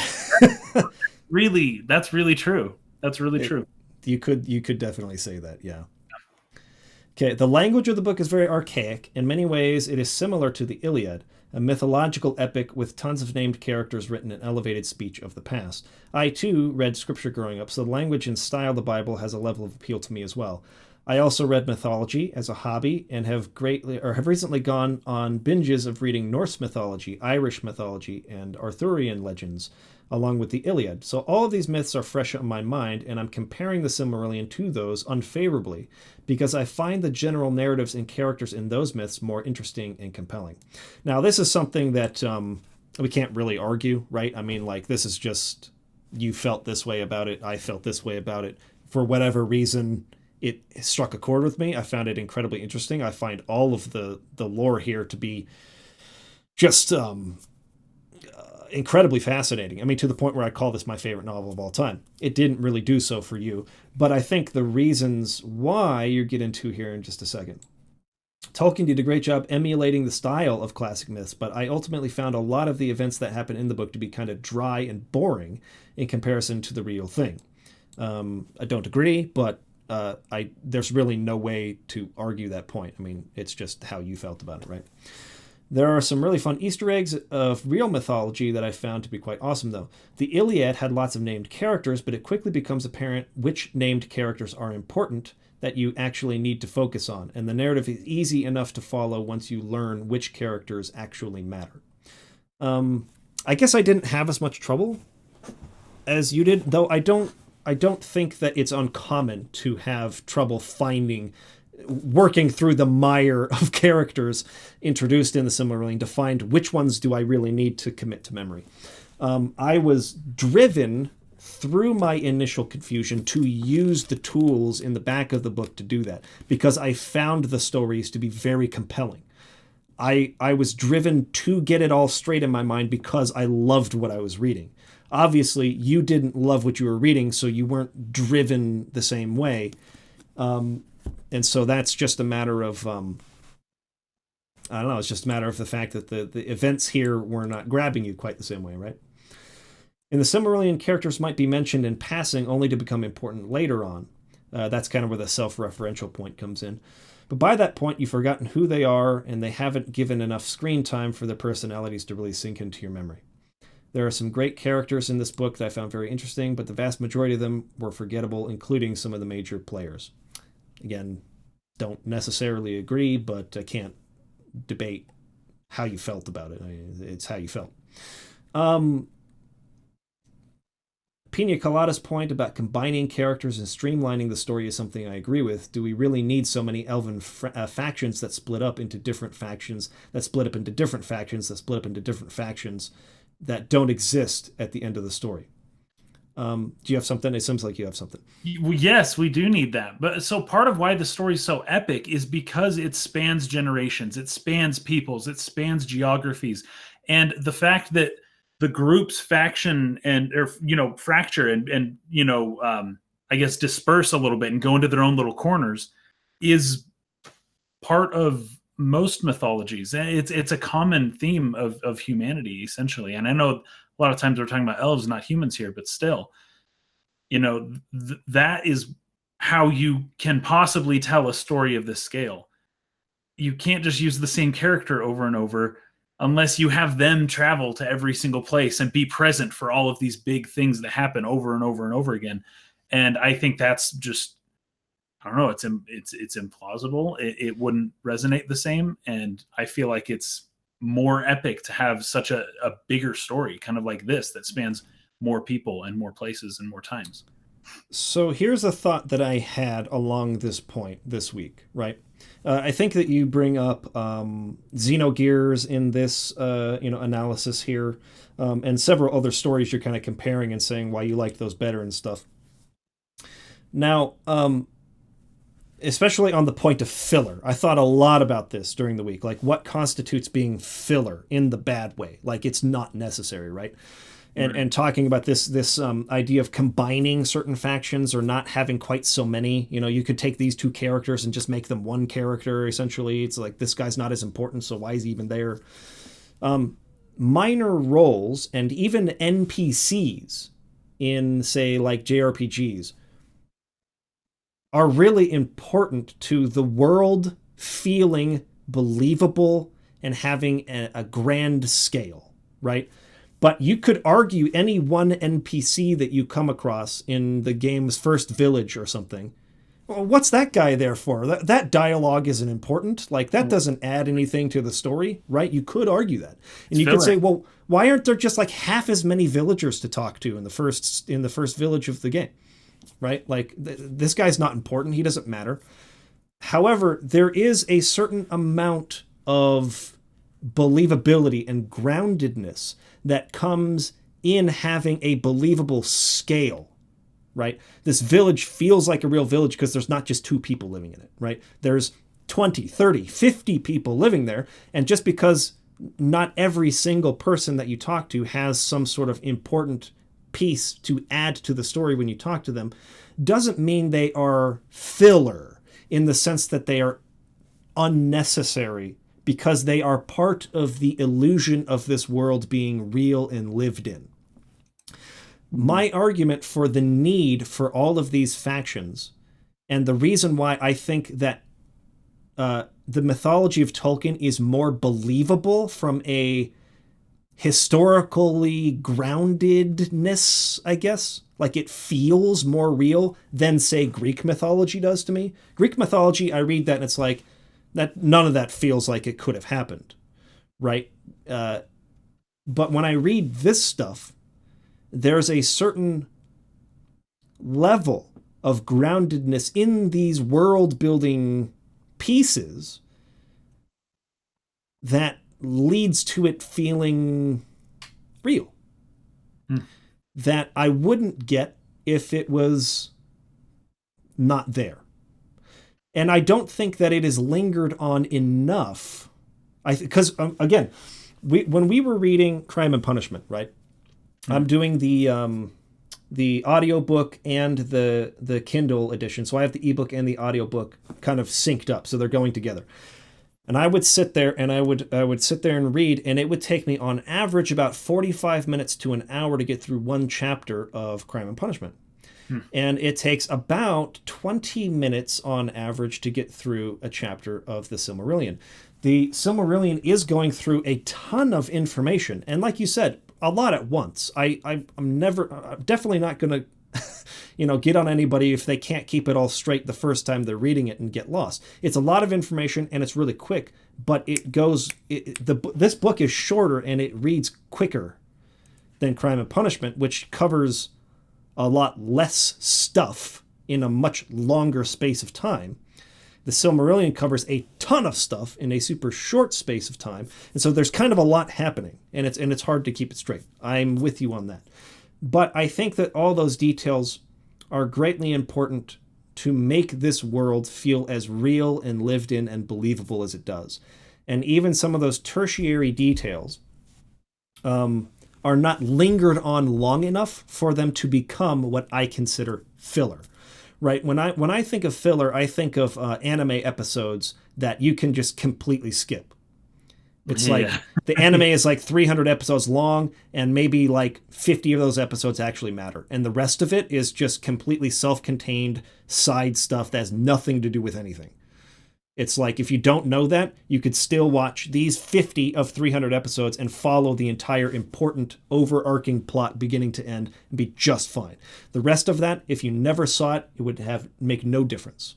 That's really true. That's really true. You could definitely say that, yeah. Okay, the language of the book is very archaic. In many ways, it is similar to the Iliad, a mythological epic with tons of named characters written in elevated speech of the past. I, too, read scripture growing up, so the language and style of the Bible has a level of appeal to me as well. I also read mythology as a hobby and have recently gone on binges of reading Norse mythology, Irish mythology, and Arthurian legends, along with the Iliad. So all of these myths are fresh on my mind, and I'm comparing the Silmarillion to those unfavorably because I find the general narratives and characters in those myths more interesting and compelling. Now, this is something that we can't really argue, right? I mean, like, this is just, you felt this way about it, I felt this way about it. For whatever reason, it struck a chord with me. I found it incredibly interesting. I find all of the lore here to be just incredibly fascinating. I mean, to the point where I call this my favorite novel of all time. It didn't really do so for you, but I think the reasons why you get into here in just a second. Tolkien did a great job emulating the style of classic myths, but I ultimately found a lot of the events that happen in the book to be kind of dry and boring in comparison to the real thing. I don't agree, but there's really no way to argue that point. I mean, it's just how you felt about it, right? There are some really fun Easter eggs of real mythology that I found to be quite awesome, though. The Iliad had lots of named characters, but it quickly becomes apparent which named characters are important that you actually need to focus on, and the narrative is easy enough to follow once you learn which characters actually matter. I guess I didn't have as much trouble as you did, though I don't think that it's uncommon to have trouble finding working through the mire of characters introduced in the Silmarillion to find which ones do I really need to commit to memory. I was driven through my initial confusion to use the tools in the back of the book to do that, because I found the stories to be very compelling. I was driven to get it all straight in my mind because I loved what I was reading. Obviously, you didn't love what you were reading, so you weren't driven the same way. And so that's just a matter of, I don't know, it's just a matter of the fact that the events here were not grabbing you quite the same way, right? In the Silmarillion, characters might be mentioned in passing only to become important later on. That's kind of where the self-referential point comes in. But by that point, you've forgotten who they are, and they haven't given enough screen time for their personalities to really sink into your memory. There are some great characters in this book that I found very interesting, but the vast majority of them were forgettable, including some of the major players. Again, don't necessarily agree, but I can't debate how you felt about it. It's how you felt. Pina Colada's point about combining characters and streamlining the story is something I agree with. Do we really need so many elven factions that split up into different factions, that split up into different factions, that split up into different factions that don't exist at the end of the story? Do you have something? It seems like you have something. Yes, we do need that. But so part of why the story is so epic is because it spans generations, it spans peoples, it spans geographies. And the fact that the group's faction and, or, fracture and I guess disperse a little bit and go into their own little corners is part of most mythologies. It's a common theme of humanity, essentially. And I know a lot of times we're talking about elves, not humans here, but still, that is how you can possibly tell a story of this scale. You can't just use the same character over and over unless you have them travel to every single place and be present for all of these big things that happen over and over and over again. And I think that's just, I don't know, it's implausible. It wouldn't resonate the same. And I feel like it's more epic to have such a bigger story, kind of like this, that spans more people and more places and more times. So here's a thought that I had along this point this week, right? I think that you bring up Xenogears in this analysis here, and several other stories you're kind of comparing and saying why you liked those better and stuff. Now, especially on the point of filler, I thought a lot about this during the week. Like, what constitutes being filler in the bad way? Like, it's not necessary, right? And talking about this idea of combining certain factions or not having quite so many. You could take these two characters and just make them one character, essentially. It's like, this guy's not as important, so why is he even there? Minor roles and even NPCs in, say, like JRPGs are really important to the world feeling believable and having a grand scale, right? But you could argue any one NPC that you come across in the game's first village or something, well, what's that guy there for? That dialogue isn't important. Like, that doesn't add anything to the story, right? You could argue that. And you could say, well, why aren't there just like half as many villagers to talk to in the first village of the game, right? Like, this guy's not important. He doesn't matter. However, there is a certain amount of believability and groundedness that comes in having a believable scale, right? This village feels like a real village because there's not just two people living in it, right? There's 20, 30, 50 people living there. And just because not every single person that you talk to has some sort of important piece to add to the story when you talk to them, doesn't mean they are filler in the sense that they are unnecessary, because they are part of the illusion of this world being real and lived in. My argument for the need for all of these factions, and the reason why I think that the mythology of Tolkien is more believable from a historically groundedness, I guess, like it feels more real than, say, Greek mythology does to me. Greek mythology, I read that and it's like, that none of that feels like it could have happened, right? But when I read this stuff, there's a certain level of groundedness in these world-building pieces that leads to it feeling real. That I wouldn't get if it was not there. And I don't think that it is lingered on enough. Because, again, when we were reading Crime and Punishment, right? I'm doing the audiobook and the Kindle edition. So I have the ebook and the audiobook kind of synced up. So they're going together. And I would sit there and I would sit there and read, and it would take me on average about 45 minutes to an hour to get through one chapter of Crime and Punishment. And it takes about 20 minutes on average to get through a chapter of the Silmarillion. The Silmarillion is going through a ton of information. And like you said, a lot at once. I'm definitely not going to, get on anybody if they can't keep it all straight the first time they're reading it and get lost. It's a lot of information and it's really quick, but this book is shorter and it reads quicker than Crime and Punishment, which covers a lot less stuff in a much longer space of time. The Silmarillion covers a ton of stuff in a super short space of time, and so there's kind of a lot happening, and it's hard to keep it straight. I'm with you on that. But I think that all those details are greatly important to make this world feel as real and lived in and believable as it does. And even some of those tertiary details are not lingered on long enough for them to become what I consider filler. Right? When I think of filler, I think of anime episodes that you can just completely skip. It's like the anime is like 300 episodes long, and maybe like 50 of those episodes actually matter. And the rest of it is just completely self-contained side stuff that has nothing to do with anything. It's like, if you don't know that, you could still watch these 50 of 300 episodes and follow the entire important overarching plot beginning to end and be just fine. The rest of that, if you never saw it, it would make no difference.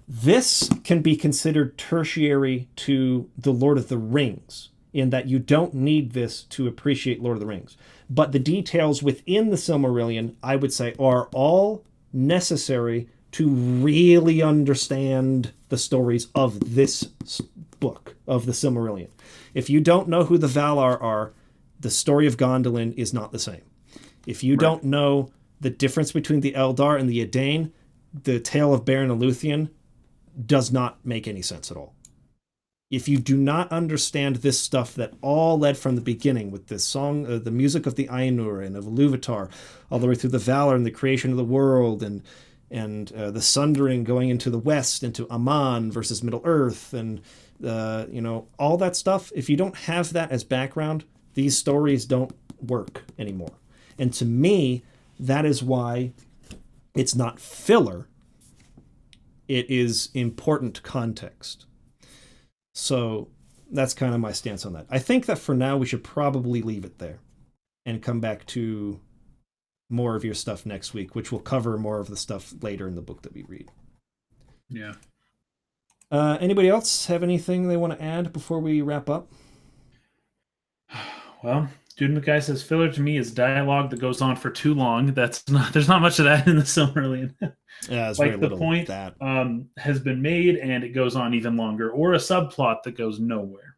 This can be considered tertiary to The Lord of the Rings, in that you don't need this to appreciate Lord of the Rings. But the details within the Silmarillion, I would say, are all necessary to really understand the stories of this book, of the Silmarillion. If you don't know who the Valar are, the story of Gondolin is not the same. If you don't know the difference between the Eldar and the Edain, the tale of Beren and Luthien does not make any sense at all. If you do not understand this stuff that all led from the beginning with the song, the music of the Ainur and of Iluvatar, all the way through the Valar and the creation of the world, and the Sundering going into the west, into Aman versus Middle Earth, and all that stuff. If you don't have that as background, these stories don't work anymore. And to me, that is why it's not filler. It is important context. So that's kind of my stance on that. I think that for now we should probably leave it there and come back to more of your stuff next week, which will cover more of the stuff later in the book that we read. Yeah. Anybody else have anything they want to add before we wrap up? Well, Dude McGuy says filler to me is dialogue that goes on for too long. There's not much of that in the Silmarillion. Yeah, it's like very the little point that has been made and it goes on even longer, or a subplot that goes nowhere.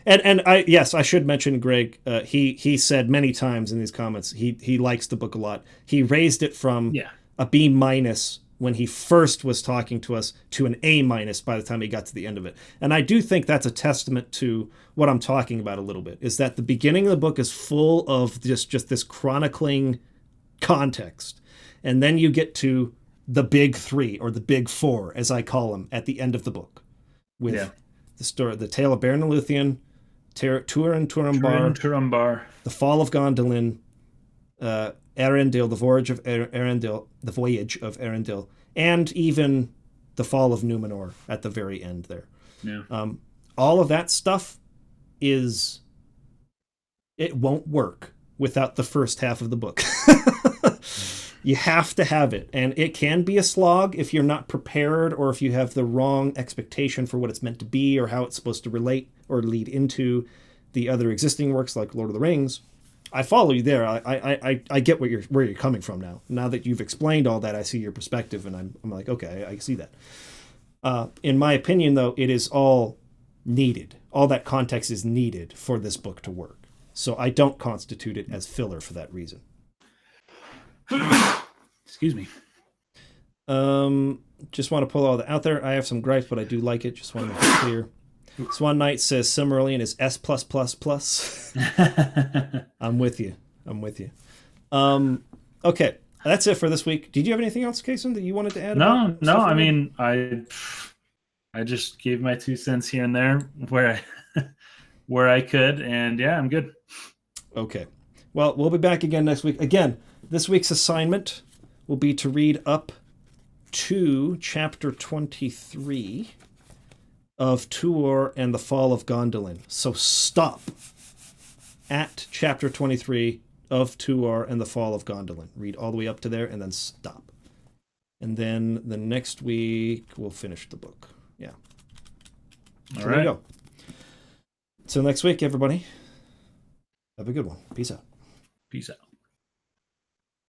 And I should mention Greg. He said many times in these comments he likes the book a lot. He raised it from a B- when he first was talking to us to an A- by the time he got to the end of it. And I do think that's a testament to what I'm talking about a little bit, is that the beginning of the book is full of just this chronicling context. And then you get to the big three, or the big four, as I call them, at the end of the book. With the story, the tale of Beren and Luthien, Turin Turambar, the Fall of Gondolin, Arendil, the Voyage of Arendil, and even the Fall of Numenor at the very end there. Yeah. All of that stuff it won't work without the first half of the book. You have to have it, and it can be a slog if you're not prepared, or if you have the wrong expectation for what it's meant to be, or how it's supposed to relate or lead into the other existing works like Lord of the Rings. I follow you there. I get where you're coming from now. Now that you've explained all that, I see your perspective, and I'm like, okay, I see that. In my opinion, though, it is all needed. All that context is needed for this book to work. So I don't constitute it as filler for that reason. Excuse me. Just want to pull all that out there. I have some gripes, but I do like it. Just want to make it clear. Swan Knight says Silmarillion is S+++. I'm with you. Okay, that's it for this week. Did you have anything else, Kason, that you wanted to add? No. I mean, I just gave my 2 cents here and there where I could, and yeah, I'm good. Okay. Well, we'll be back again next week. Again, this week's assignment will be to read up to chapter 23 of Tuor and the Fall of Gondolin. So stop at chapter 23 of Tuor and the Fall of Gondolin. Read all the way up to there and then stop. And then the next week we'll finish the book. Yeah. So there you go. Till next week, everybody. Have a good one. Peace out. Peace out.